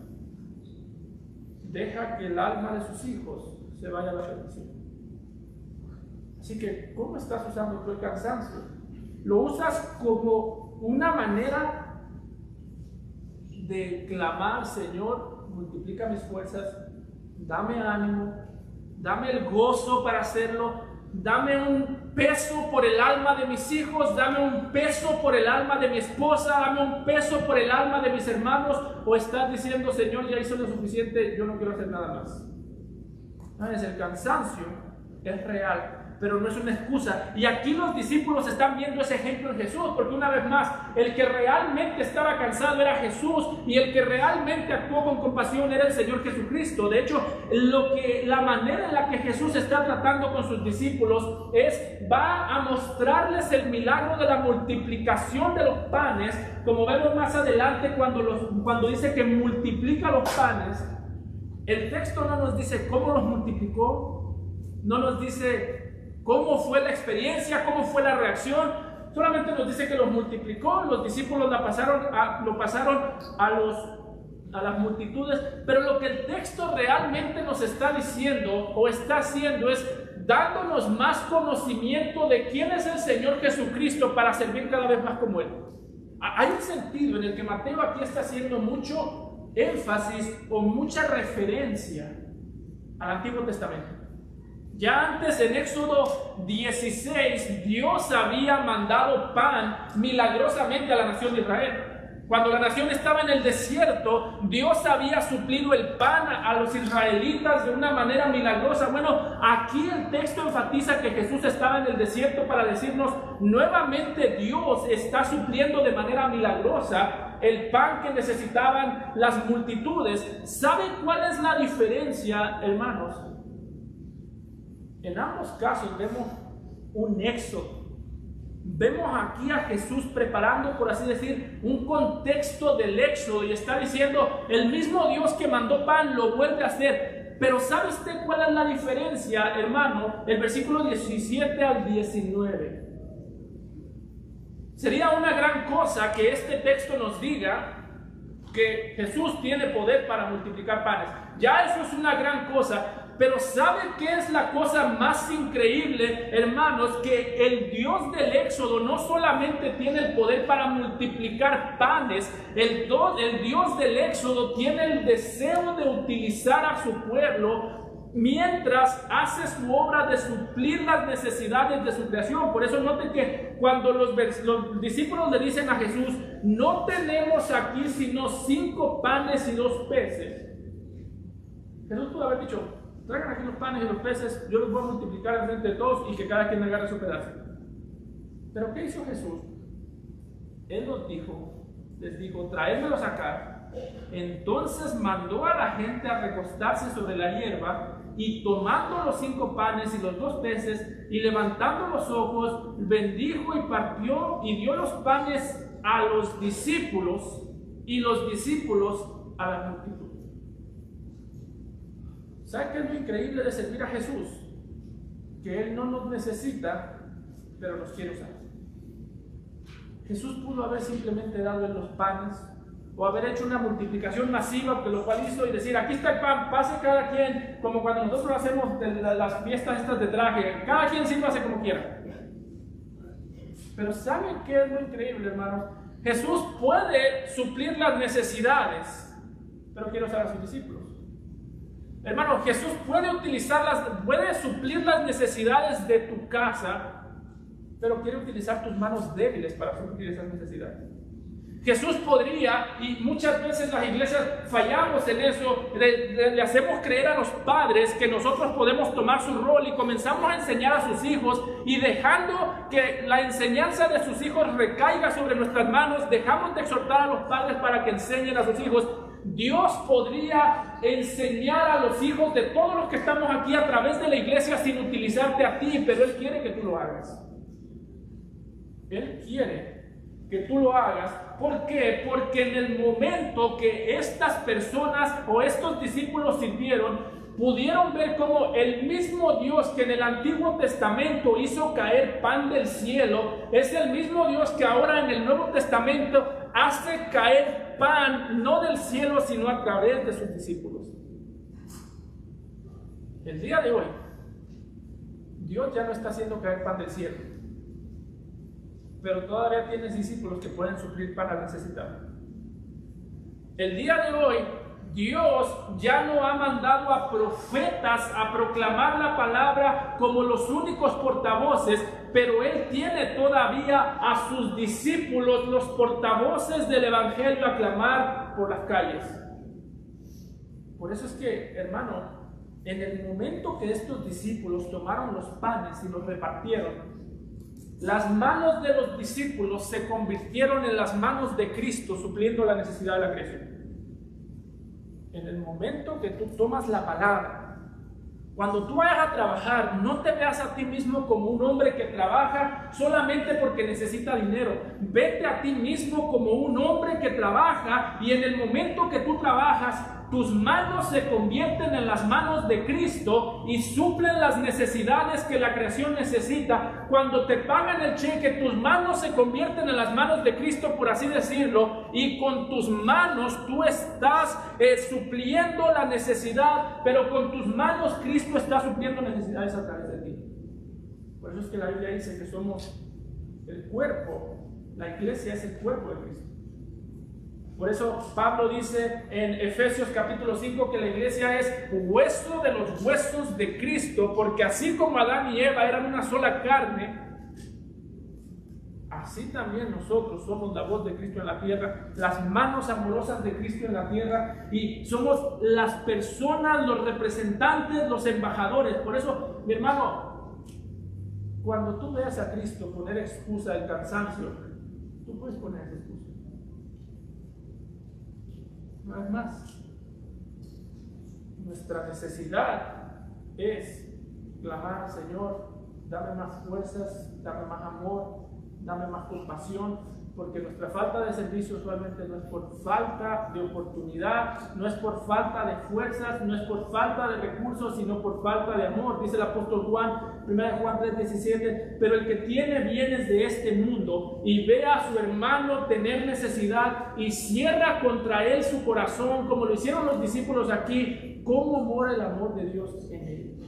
Deja que el alma de sus hijos se vaya a la perdición. Así que, ¿cómo estás usando tú el cansancio? ¿Lo usas como una manera de clamar: Señor, multiplica mis fuerzas, dame ánimo, dame el gozo para hacerlo, dame un peso por el alma de mis hijos, dame un peso por el alma de mi esposa, dame un peso por el alma de mis hermanos? ¿O estás diciendo: Señor, ya hice lo suficiente, yo no quiero hacer nada más? ¿Sabes? El cansancio es real, pero no es una excusa. Y aquí los discípulos están viendo ese ejemplo en Jesús, porque una vez más, el que realmente estaba cansado era Jesús, y el que realmente actuó con compasión era el Señor Jesucristo. De hecho, la manera en la que Jesús está tratando con sus discípulos va a mostrarles el milagro de la multiplicación de los panes, como vemos más adelante cuando dice que multiplica los panes. El texto no nos dice cómo los multiplicó, no nos dice cómo fue la experiencia, cómo fue la reacción. Solamente nos dice que los multiplicó, los discípulos lo pasaron a las multitudes. Pero lo que el texto realmente nos está diciendo o está haciendo es dándonos más conocimiento de quién es el Señor Jesucristo para servir cada vez más como Él. Hay un sentido en el que Mateo aquí está haciendo mucho énfasis o mucha referencia al Antiguo Testamento. Ya antes, en Éxodo 16, Dios había mandado pan milagrosamente a la nación de Israel. Cuando la nación estaba en el desierto, Dios había suplido el pan a los israelitas de una manera milagrosa. Bueno, aquí el texto enfatiza que Jesús estaba en el desierto para decirnos: nuevamente Dios está supliendo de manera milagrosa el pan que necesitaban las multitudes. ¿Saben cuál es la diferencia, hermanos? En ambos casos vemos un éxodo. Vemos aquí a Jesús preparando, por así decir, un contexto del éxodo, y está diciendo: el mismo Dios que mandó pan lo vuelve a hacer. Pero ¿sabe usted cuál es la diferencia, hermano? El versículo 17 al 19. Sería una gran cosa que este texto nos diga que Jesús tiene poder para multiplicar panes. Ya eso es una gran cosa. Pero ¿sabe qué es la cosa más increíble, hermanos? Que el Dios del Éxodo no solamente tiene el poder para multiplicar panes, el Dios del Éxodo tiene el deseo de utilizar a su pueblo mientras hace su obra de suplir las necesidades de su creación. Por eso noten que cuando los discípulos le dicen a Jesús, no tenemos aquí sino 5 panes y 2 peces. Jesús pudo haber dicho, traigan aquí los panes y los peces, yo los voy a multiplicar en frente de todos y que cada quien agarre su pedazo. Pero ¿qué hizo Jesús? Él les dijo, traédmelos acá. Entonces mandó a la gente a recostarse sobre la hierba, y tomando los 5 panes y los 2 peces, y levantando los ojos, bendijo y partió, y dio los panes a los discípulos, y los discípulos a la multitud. ¿Sabe qué es lo increíble de servir a Jesús? Que Él no nos necesita, pero nos quiere usar. Jesús pudo haber simplemente dado los panes, o haber hecho una multiplicación masiva, que lo cual hizo, y decir, aquí está el pan, pase cada quien, como cuando nosotros hacemos las fiestas estas de traje, cada quien sírvase como quiera. Pero ¿saben qué es lo increíble, hermanos? Jesús puede suplir las necesidades, pero quiere usar a sus discípulos. Hermano, Jesús puede suplir las necesidades de tu casa, pero quiere utilizar tus manos débiles para suplir esas necesidades. Jesús podría, y muchas veces las iglesias fallamos en eso, le hacemos creer a los padres que nosotros podemos tomar su rol y comenzamos a enseñar a sus hijos, y dejando que la enseñanza de sus hijos recaiga sobre nuestras manos, dejamos de exhortar a los padres para que enseñen a sus hijos. Dios podría enseñar a los hijos de todos los que estamos aquí a través de la iglesia sin utilizarte a ti, pero Él quiere que tú lo hagas. Él quiere que tú lo hagas. ¿Por qué? Porque en el momento que estas personas o estos discípulos sirvieron, pudieron ver cómo el mismo Dios que en el Antiguo Testamento hizo caer pan del cielo, es el mismo Dios que ahora en el Nuevo Testamento hace caer pan, no del cielo, sino a través de sus discípulos. El día de hoy, Dios ya no está haciendo caer pan del cielo, pero todavía tienes discípulos que pueden suplir pan al necesitado. El día de hoy, Dios ya no ha mandado a profetas a proclamar la palabra como los únicos portavoces, pero Él tiene todavía a sus discípulos, los portavoces del Evangelio, a clamar por las calles. Por eso es que, hermano, en el momento que estos discípulos tomaron los panes y los repartieron, las manos de los discípulos se convirtieron en las manos de Cristo, supliendo la necesidad de la creación. En el momento que tú tomas la palabra, cuando tú vayas a trabajar, no te veas a ti mismo como un hombre que trabaja solamente porque necesita dinero. Vete a ti mismo como un hombre que trabaja, y en el momento que tú trabajas, tus manos se convierten en las manos de Cristo y suplen las necesidades que la creación necesita. Cuando te pagan el cheque, tus manos se convierten en las manos de Cristo, por así decirlo, y con tus manos tú estás supliendo la necesidad, pero con tus manos Cristo está supliendo necesidades a través de ti. Por eso es que la Biblia dice que somos el cuerpo, la iglesia es el cuerpo de Cristo. Por eso Pablo dice en Efesios capítulo 5 que la iglesia es hueso de los huesos de Cristo, porque así como Adán y Eva eran una sola carne, así también nosotros somos la voz de Cristo en la tierra, las manos amorosas de Cristo en la tierra, y somos las personas, los representantes, los embajadores. Por eso, mi hermano, cuando tú veas a Cristo poner excusa del cansancio, tú puedes poner esa excusa. Una vez más, nuestra necesidad es clamar: Señor, dame más fuerzas, dame más amor, dame más compasión, porque nuestra falta de servicio usualmente no es por falta de oportunidad, no es por falta de fuerzas, no es por falta de recursos, sino por falta de amor. Dice el apóstol Juan, 1 Juan 3:17, pero el que tiene bienes de este mundo y ve a su hermano tener necesidad y cierra contra él su corazón, como lo hicieron los discípulos aquí, cómo mora el amor de Dios en él.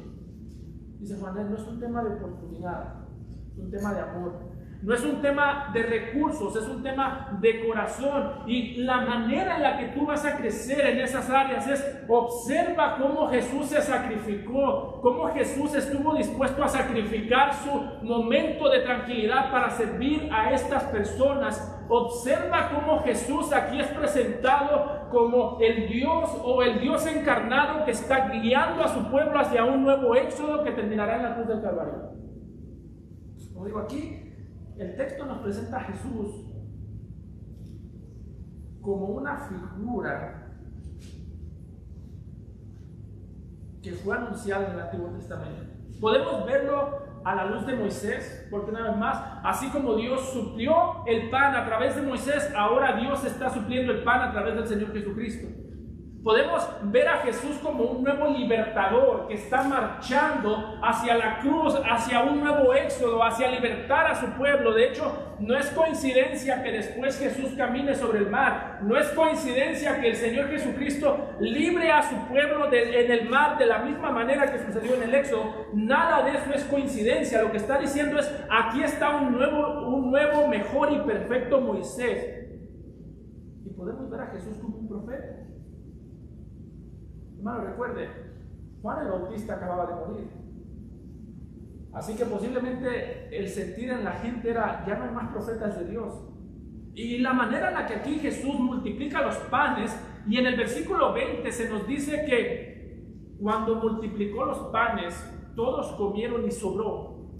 Dice Juan, no es un tema de oportunidad, es un tema de amor. No es un tema de recursos, es un tema de corazón. Y la manera en la que tú vas a crecer en esas áreas es: observa cómo Jesús se sacrificó, cómo Jesús estuvo dispuesto a sacrificar su momento de tranquilidad para servir a estas personas. Observa cómo Jesús aquí es presentado como el Dios o el Dios encarnado que está guiando a su pueblo hacia un nuevo éxodo que terminará en la cruz del Calvario. Como digo aquí, el texto nos presenta a Jesús como una figura que fue anunciada en el Antiguo Testamento. Podemos verlo a la luz de Moisés, porque una vez más, así como Dios suplió el pan a través de Moisés, ahora Dios está supliendo el pan a través del Señor Jesucristo. Podemos ver a Jesús como un nuevo libertador que está marchando hacia la cruz, hacia un nuevo éxodo, hacia libertar a su pueblo. De hecho, no es coincidencia que después Jesús camine sobre el mar. No es coincidencia que el Señor Jesucristo libre a su pueblo en el mar de la misma manera que sucedió en el éxodo. Nada de eso es coincidencia. Lo que está diciendo es: aquí está un nuevo, mejor y perfecto Moisés. Y podemos ver a Jesús como un profeta. Hermano, recuerde, Juan el Bautista acababa de morir. Así que posiblemente el sentir en la gente era: ya no hay más profetas de Dios. Y la manera en la que aquí Jesús multiplica los panes, y en el versículo 20 se nos dice que cuando multiplicó los panes, todos comieron y sobró.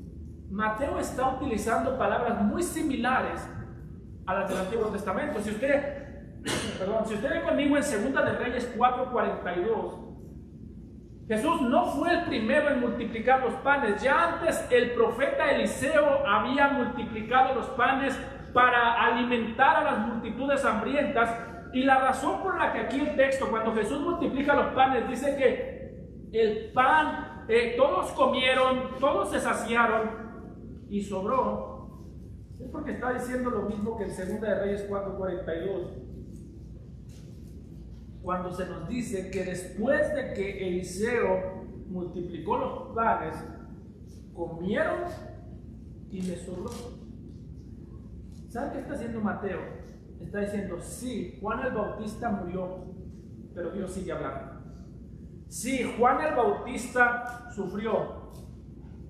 Mateo está utilizando palabras muy similares a las del Antiguo Testamento. Si usted ve conmigo en 2 de Reyes 4:42, Jesús no fue el primero en multiplicar los panes. Ya antes el profeta Eliseo había multiplicado los panes para alimentar a las multitudes hambrientas. Y la razón por la que aquí el texto, cuando Jesús multiplica los panes, dice que el pan, todos comieron, todos se saciaron y sobró, es porque está diciendo lo mismo que en 2 de Reyes 4:42. Cuando se nos dice que después de que Eliseo multiplicó los panes, comieron y les sobró. ¿Sabe qué está haciendo Mateo? Está diciendo: sí, Juan el Bautista murió, pero Dios sigue hablando. Sí, Juan el Bautista sufrió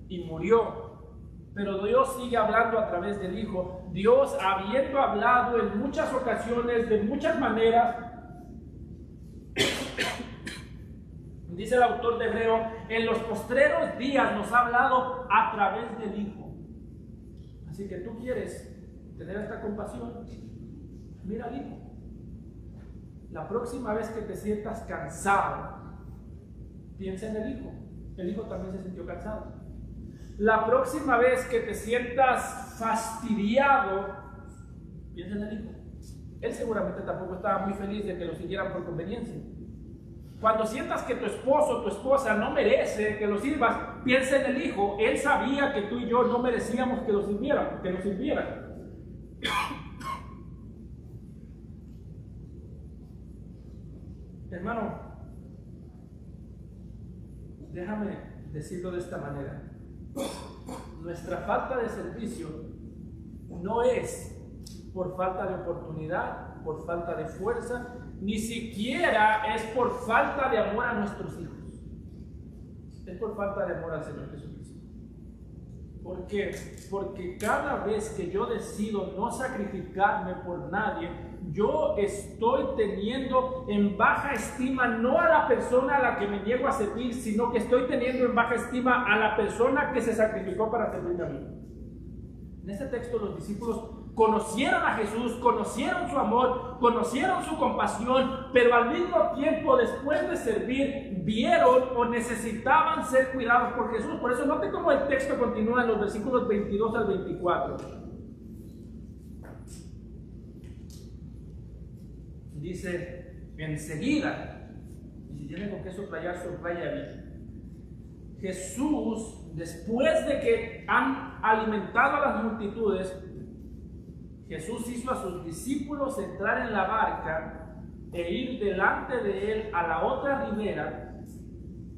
y murió, pero Dios sigue hablando a través del Hijo. Dios, habiendo hablado en muchas ocasiones, de muchas maneras, dice el autor de Hebreo, en los postreros días nos ha hablado a través del Hijo. Así que tú quieres tener esta compasión, mira al Hijo. La próxima vez que te sientas cansado, piensa en el Hijo. El Hijo también se sintió cansado. La próxima vez que te sientas fastidiado, piensa en el Hijo. Él seguramente tampoco estaba muy feliz de que lo siguieran por conveniencia. Cuando sientas que tu esposo o tu esposa no merece que lo sirvas, piensa en el Hijo. Él sabía que tú y yo no merecíamos que lo sirvieran, Hermano, déjame decirlo de esta manera. Nuestra falta de servicio no es por falta de oportunidad, por falta de fuerza, ni siquiera es por falta de amor a nuestros hijos. Es por falta de amor al Señor Jesucristo. ¿Por qué? Porque cada vez que yo decido no sacrificarme por nadie, yo estoy teniendo en baja estima no a la persona a la que me niego a servir, sino que estoy teniendo en baja estima a la persona que se sacrificó para servirme a mí. En este texto los discípulos conocieron a Jesús, conocieron su amor, conocieron su compasión, pero al mismo tiempo, después de servir, vieron o necesitaban ser cuidados por Jesús. Por eso note cómo el texto continúa en los versículos 22 al 24. Dice: enseguida, y si tienen con qué subrayar, subraya bien. Jesús, después de que han alimentado a las multitudes, Jesús hizo a sus discípulos entrar en la barca e ir delante de él a la otra ribera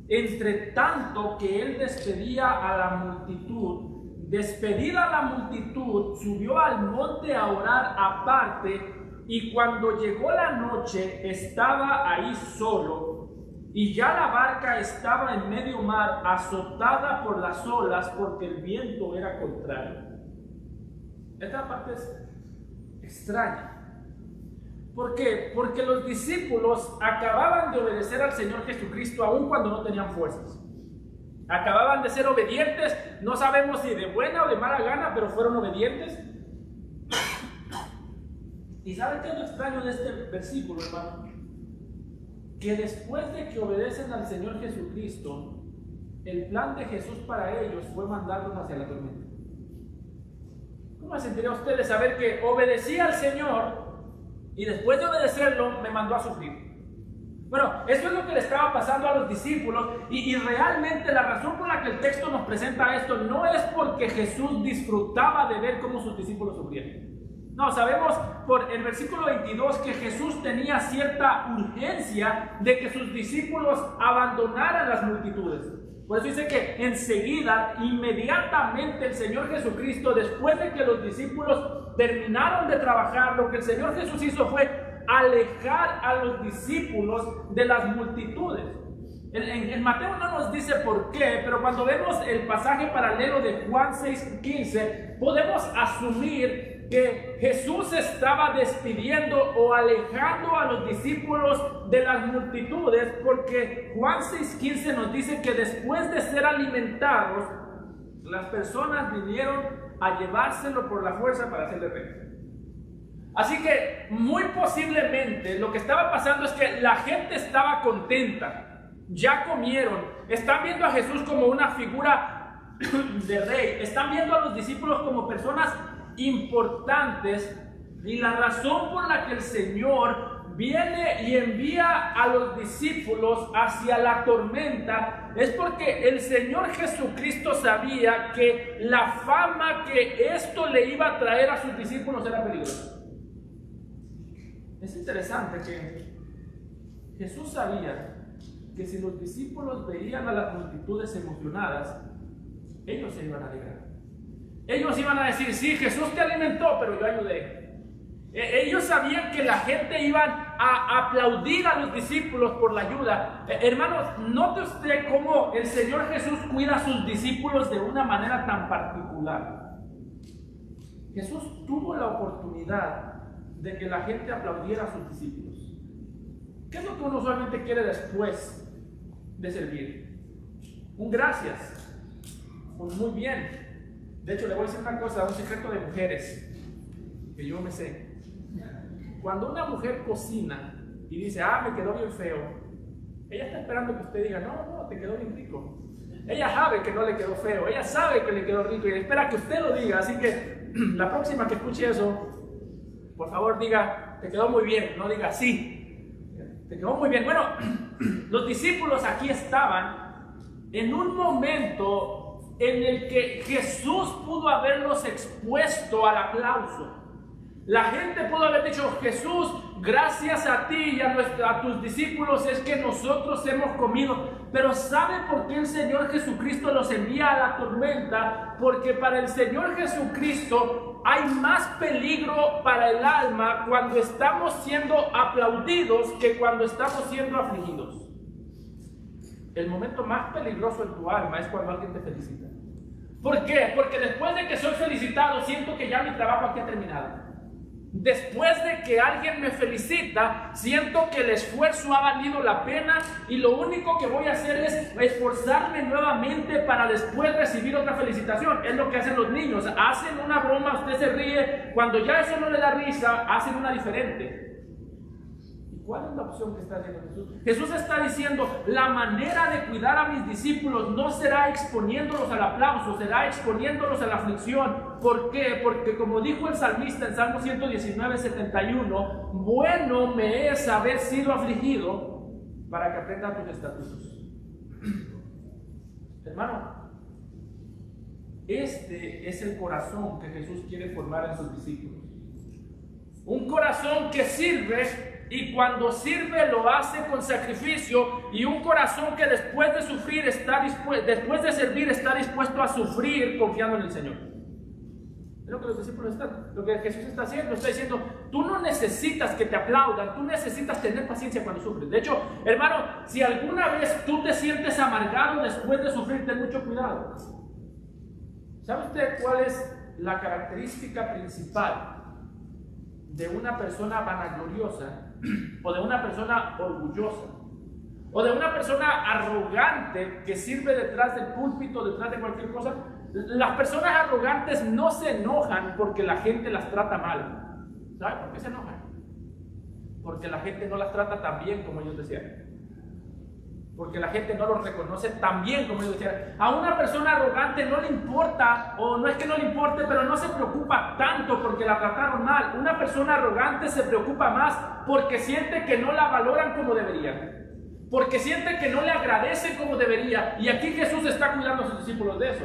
entre tanto que él despedía a la multitud, despedida la multitud, subió al monte a orar aparte, y cuando llegó la noche estaba ahí solo, y ya la barca estaba en medio mar, azotada por las olas, porque el viento era contrario. Esta parte es extraña. ¿Por qué? Porque los discípulos acababan de obedecer al Señor Jesucristo aun cuando no tenían fuerzas. Acababan de ser obedientes, no sabemos si de buena o de mala gana, pero fueron obedientes. ¿Y saben qué es lo extraño de este versículo, hermano? Que después de que obedecen al Señor Jesucristo, el plan de Jesús para ellos fue mandarlos hacia la tormenta. ¿Cómo se sentiría usted de saber que obedecí al Señor y después de obedecerlo me mandó a sufrir? Bueno, eso es lo que le estaba pasando a los discípulos, y realmente la razón por la que el texto nos presenta esto no es porque Jesús disfrutaba de ver cómo sus discípulos sufrían. No, sabemos por el versículo 22 que Jesús tenía cierta urgencia de que sus discípulos abandonaran las multitudes. Por eso dice que enseguida, inmediatamente el Señor Jesucristo, después de que los discípulos terminaron de trabajar, lo que el Señor Jesús hizo fue alejar a los discípulos de las multitudes. En Mateo no nos dice por qué, pero cuando vemos el pasaje paralelo de Juan 6:15, podemos asumir que Jesús estaba despidiendo o alejando a los discípulos de las multitudes, porque Juan 6:15 nos dice que después de ser alimentados, las personas vinieron a llevárselo por la fuerza para hacerle rey. Así que muy posiblemente lo que estaba pasando es que la gente estaba contenta, ya comieron, están viendo a Jesús como una figura de rey, están viendo a los discípulos como personas importantes, y la razón por la que el Señor viene y envía a los discípulos hacia la tormenta es porque el Señor Jesucristo sabía que la fama que esto le iba a traer a sus discípulos era peligrosa. Es interesante que Jesús sabía que si los discípulos veían a las multitudes emocionadas, ellos se iban a alegrar. Ellos iban a decir: sí, Jesús te alimentó, pero yo ayudé. Ellos sabían que la gente iba a aplaudir a los discípulos por la ayuda. Hermanos, note usted cómo el Señor Jesús cuida a sus discípulos de una manera tan particular. Jesús tuvo la oportunidad de que la gente aplaudiera a sus discípulos. ¿Qué es lo que uno usualmente quiere después de servir? Un gracias, un muy bien. De hecho, le voy a decir una cosa, un secreto de mujeres que yo me sé. Cuando una mujer cocina y dice: ah, me quedó bien feo, ella está esperando que usted diga: no, te quedó bien rico. Ella sabe que no le quedó feo, ella sabe que le quedó rico y espera que usted lo diga. Así que la próxima que escuche eso, por favor diga: te quedó muy bien, no diga sí, te quedó muy bien. Bueno, los discípulos aquí estaban en un momento en el que Jesús pudo haberlos expuesto al aplauso. La gente pudo haber dicho: Jesús, gracias a ti y a tus discípulos es que nosotros hemos comido. Pero ¿sabe por qué el Señor Jesucristo los envía a la tormenta? Porque para el Señor Jesucristo hay más peligro para el alma cuando estamos siendo aplaudidos que cuando estamos siendo afligidos. El momento más peligroso en tu alma es cuando alguien te felicita. ¿Por qué? Porque después de que soy felicitado, siento que ya mi trabajo aquí ha terminado. Después de que alguien me felicita, siento que el esfuerzo ha valido la pena y lo único que voy a hacer es esforzarme nuevamente para después recibir otra felicitación. Es lo que hacen los niños. Hacen una broma, usted se ríe. Cuando ya eso no le da risa, hacen una diferente. ¿Cuál es la opción que está haciendo Jesús? Jesús está diciendo: la manera de cuidar a mis discípulos no será exponiéndolos al aplauso, será exponiéndolos a la aflicción. ¿Por qué? Porque como dijo el salmista en Salmo 119:71, bueno me es haber sido afligido para que aprenda tus estatutos. Hermano, este es el corazón que Jesús quiere formar en sus discípulos. Un corazón que sirve y cuando sirve lo hace con sacrificio, y un corazón que después de sufrir después de servir está dispuesto a sufrir confiando en el Señor. Es lo que los discípulos están, lo que Jesús está haciendo, está diciendo, tú no necesitas que te aplaudan, tú necesitas tener paciencia cuando sufres. De hecho, hermano, si alguna vez tú te sientes amargado después de sufrir, ten mucho cuidado. ¿Sabe usted cuál es la característica principal de una persona vanagloriosa o de una persona orgullosa o de una persona arrogante que sirve detrás del púlpito, detrás de cualquier cosa? Las personas arrogantes no se enojan porque la gente las trata mal. ¿Sabe por qué se enojan? Porque la gente no las trata tan bien como ellos desean. Porque la gente no los reconoce tan bien como ellos desean. A una persona arrogante no le importa, o no es que no le importe, pero no se preocupa tanto porque la trataron mal. Una persona arrogante se preocupa más porque siente que no la valoran como deberían, porque siente que no le agradecen como debería. Y aquí Jesús está cuidando a sus discípulos de eso.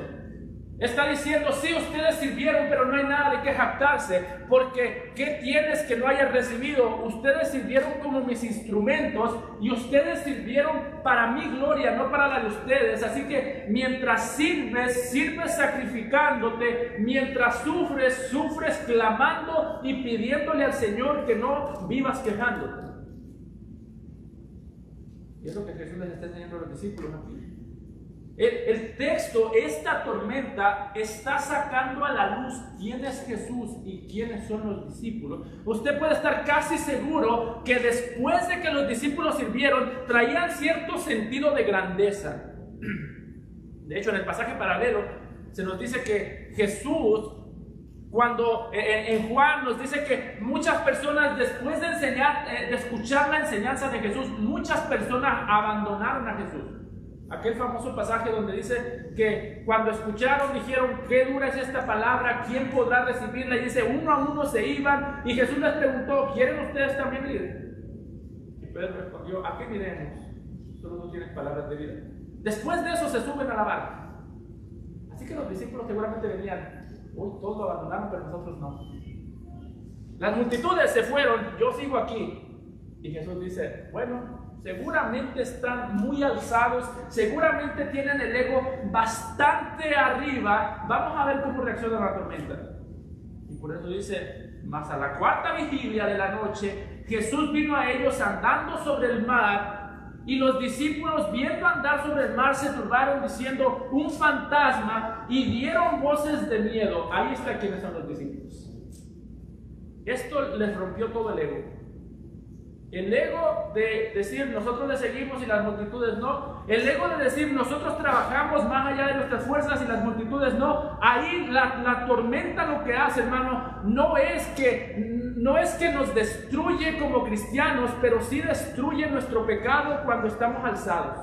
Está diciendo, sí, ustedes sirvieron, pero no hay nada de qué jactarse, porque ¿qué tienes que no hayas recibido? Ustedes sirvieron como mis instrumentos, y ustedes sirvieron para mi gloria, no para la de ustedes. Así que mientras sirves, sirves sacrificándote. Mientras sufres, sufres clamando y pidiéndole al Señor que no vivas quejándote. Y es lo que Jesús les está enseñando a los discípulos aquí. El texto, esta tormenta, está sacando a la luz quién es Jesús y quiénes son los discípulos. Usted puede estar casi seguro que después de que los discípulos sirvieron, traían cierto sentido de grandeza. De hecho, en el pasaje paralelo se nos dice que Jesús, cuando en Juan nos dice que muchas personas, después de escuchar la enseñanza de Jesús, muchas personas abandonaron a Jesús. Aquel famoso pasaje donde dice que cuando escucharon dijeron, qué dura es esta palabra, ¿quién podrá recibirla? Y dice, uno a uno se iban, y Jesús les preguntó, ¿quieren ustedes también ir? Y Pedro respondió, ¿a qué iremos? Solo no tienen palabras de vida. Después de eso se suben a la barca. Así que los discípulos seguramente venían, uy, todos lo abandonaron, pero nosotros no. Las multitudes se fueron, yo sigo aquí. Y Jesús dice, bueno, seguramente están muy alzados, seguramente tienen el ego bastante arriba. Vamos a ver cómo reacciona la tormenta. Y por eso dice, mas a la cuarta vigilia de la noche, Jesús vino a ellos andando sobre el mar, y los discípulos, viendo andar sobre el mar, se turbaron diciendo, un fantasma, y dieron voces de miedo. Ahí está quiénes son los discípulos. Esto les rompió todo el ego. El ego de decir nosotros le seguimos y las multitudes no. El ego de decir nosotros trabajamos más allá de nuestras fuerzas y las multitudes no. Ahí la tormenta lo que hace, hermano, no es que nos destruye como cristianos, pero sí destruye nuestro pecado cuando estamos alzados.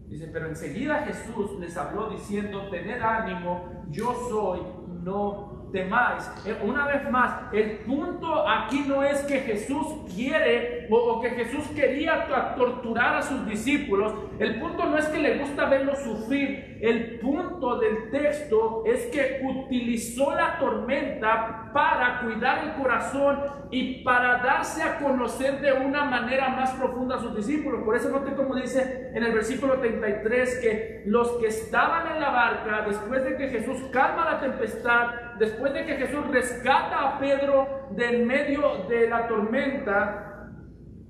Dice, pero enseguida Jesús les habló diciendo, tened ánimo, yo soy, no temáis. Una vez más, el punto aquí no es que Jesús quiere o que Jesús quería torturar a sus discípulos. El punto no es que le gusta verlos sufrir. El punto del texto es que utilizó la tormenta para cuidar el corazón y para darse a conocer de una manera más profunda a sus discípulos. Por eso note como dice en el versículo 33 que los que estaban en la barca, después de que Jesús calma la tempestad, después de que Jesús rescata a Pedro del medio de la tormenta,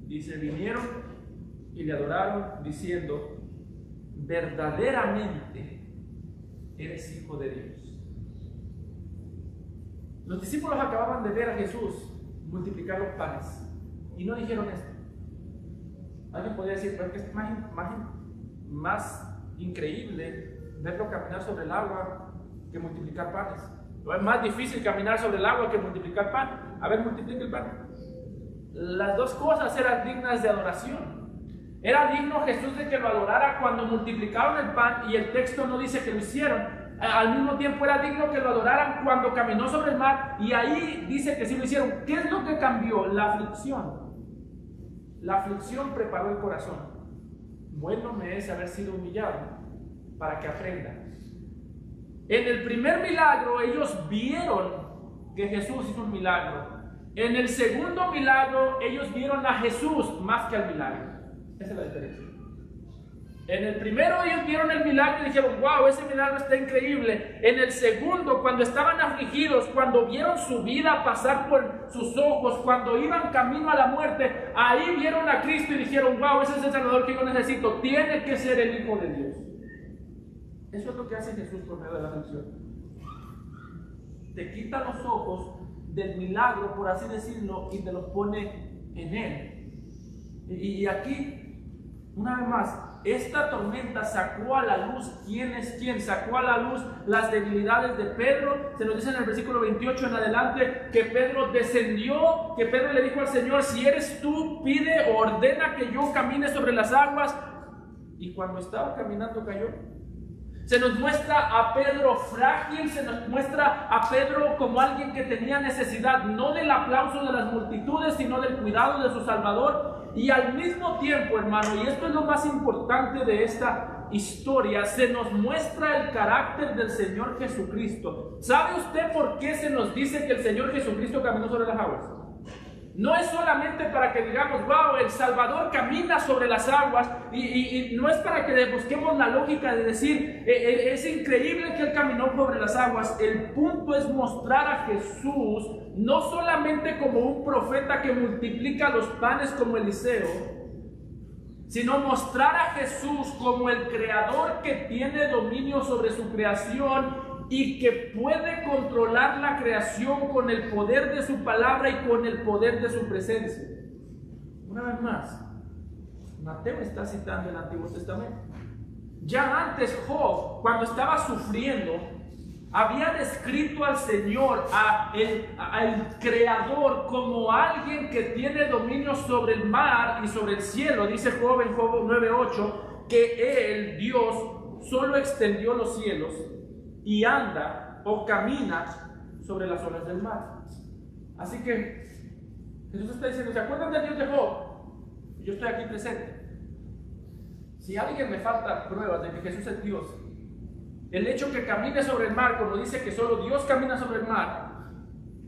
dice, vinieron y le adoraron diciendo, verdaderamente eres hijo de Dios. Los discípulos acababan de ver a Jesús multiplicar los panes y no dijeron esto. Alguien podría decir, pero es que es más increíble verlo caminar sobre el agua que multiplicar panes. Es más difícil caminar sobre el agua que multiplicar pan. A ver, multiplica el pan. Las dos cosas eran dignas de adoración. Era digno Jesús de que lo adorara cuando multiplicaron el pan, y el texto no dice que lo hicieron. Al mismo tiempo era digno que lo adoraran cuando caminó sobre el mar, y ahí dice que sí lo hicieron. ¿Qué es lo que cambió? La aflicción. La aflicción preparó el corazón. Bueno me es haber sido humillado para que aprenda. En el primer milagro ellos vieron que Jesús hizo un milagro. En el segundo milagro, ellos vieron a Jesús más que al milagro. Esa es la diferencia. En el primero ellos vieron el milagro y dijeron, wow, ese milagro está increíble. En el segundo, cuando estaban afligidos, cuando vieron su vida pasar por sus ojos, cuando iban camino a la muerte, ahí vieron a Cristo y dijeron, wow, ese es el Salvador que yo necesito. Tiene que ser el Hijo de Dios. Eso es lo que hace Jesús por medio de la aflicción. Te quita los ojos del milagro, por así decirlo, y te los pone en Él. Y aquí, una vez más, esta tormenta sacó a la luz quién es quién, sacó a la luz las debilidades de Pedro. Se nos dice en el versículo 28 en adelante que Pedro descendió, que Pedro le dijo al Señor, si eres tú, pide o ordena que yo camine sobre las aguas. Y cuando estaba caminando cayó. Se nos muestra a Pedro frágil, se nos muestra a Pedro como alguien que tenía necesidad, no del aplauso de las multitudes, sino del cuidado de su Salvador. Y al mismo tiempo, hermano, y esto es lo más importante de esta historia, se nos muestra el carácter del Señor Jesucristo. ¿Sabe usted por qué se nos dice que el Señor Jesucristo caminó sobre las aguas? No es solamente para que digamos, wow, el Salvador camina sobre las aguas, y no es para que busquemos la lógica de decir, es increíble que Él caminó sobre las aguas. El punto es mostrar a Jesús no solamente como un profeta que multiplica los panes como Eliseo, sino mostrar a Jesús como el creador que tiene dominio sobre su creación y que puede controlar la creación con el poder de su palabra y con el poder de su presencia. Una vez más, Mateo está citando el Antiguo Testamento. Ya antes Job, cuando estaba sufriendo, había descrito al Señor, al Creador, como alguien que tiene dominio sobre el mar y sobre el cielo. Dice Job en Job 9:8 que Él, Dios, solo extendió los cielos y anda o camina sobre las olas del mar. Así que Jesús está diciendo, ¿se acuerdan del Dios de Job? Yo estoy aquí presente. Si a alguien me falta pruebas de que Jesús es Dios, el hecho que camine sobre el mar, como dice que solo Dios camina sobre el mar,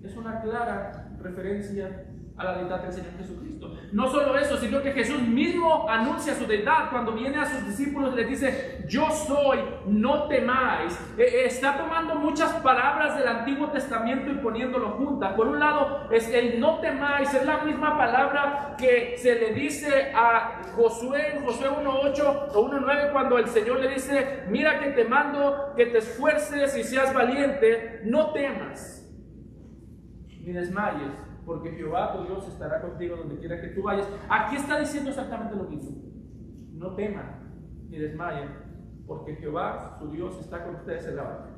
es una clara referencia a la deidad del Señor Jesucristo. No solo eso, sino que Jesús mismo anuncia su deidad cuando viene a sus discípulos y les dice, yo soy, no temáis. Está tomando muchas palabras del Antiguo Testamento y poniéndolo juntas. Por un lado, es el no temáis, es la misma palabra que se le dice a Josué en Josué 1:8 o 1:9 cuando el Señor le dice, mira que te mando que te esfuerces y seas valiente, no temas ni desmayes, porque Jehová tu Dios estará contigo donde quiera que tú vayas. Aquí está diciendo exactamente lo mismo. No teman ni desmayen, porque Jehová su Dios está con ustedes en la batalla.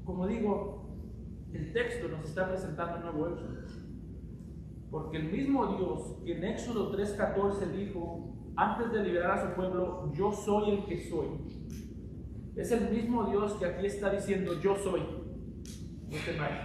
Como digo, el texto nos está presentando un nuevo éxodo, porque el mismo Dios que en Éxodo 3:14 dijo, antes de liberar a su pueblo, yo soy el que soy, es el mismo Dios que aquí está diciendo, yo soy. No temáis.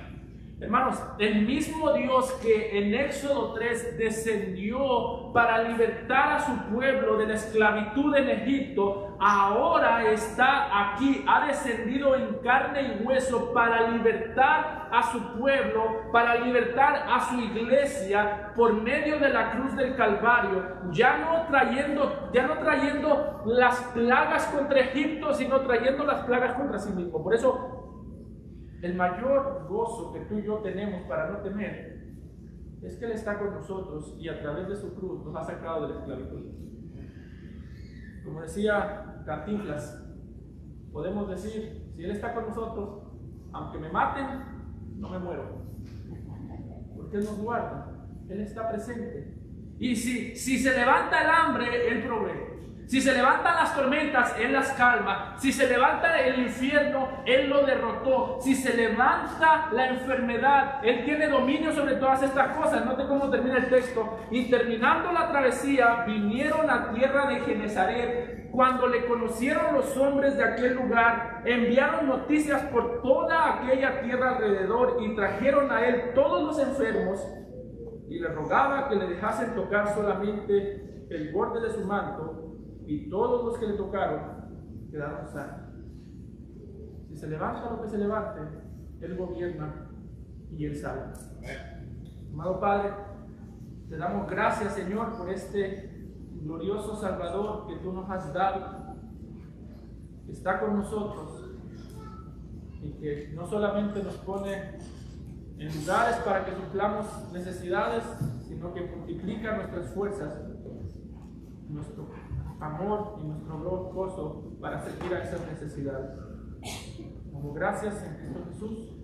Hermanos, el mismo Dios que en Éxodo 3 descendió para libertar a su pueblo de la esclavitud en Egipto, ahora está aquí, ha descendido en carne y hueso para libertar a su pueblo, para libertar a su iglesia por medio de la cruz del Calvario, ya no trayendo las plagas contra Egipto, sino trayendo las plagas contra sí mismo. Por eso el mayor gozo que tú y yo tenemos para no temer es que Él está con nosotros y a través de su cruz nos ha sacado de la esclavitud. Como decía Cantinflas, podemos decir, si Él está con nosotros, aunque me maten, no me muero, porque Él nos guarda, Él está presente. Y si se levanta el hambre, Él provee. Si se levantan las tormentas, Él las calma. Si se levanta el infierno, Él lo derrotó. Si se levanta la enfermedad, Él tiene dominio sobre todas estas cosas. Note cómo termina el texto. Y terminando la travesía, vinieron a tierra de Genezaret. Cuando le conocieron los hombres de aquel lugar, enviaron noticias por toda aquella tierra alrededor y trajeron a Él todos los enfermos y le rogaba que le dejasen tocar solamente el borde de su manto. Y todos los que le tocaron quedaron sanos. Si se levanta lo que se levante, Él gobierna y Él salva. Amado Padre, te damos gracias, Señor, por este glorioso Salvador que tú nos has dado, que está con nosotros y que no solamente nos pone en lugares para que suplamos necesidades, sino que multiplica nuestras fuerzas, nuestro amor y nuestro gozo para servir a esas necesidades. Damos gracias en Cristo Jesús.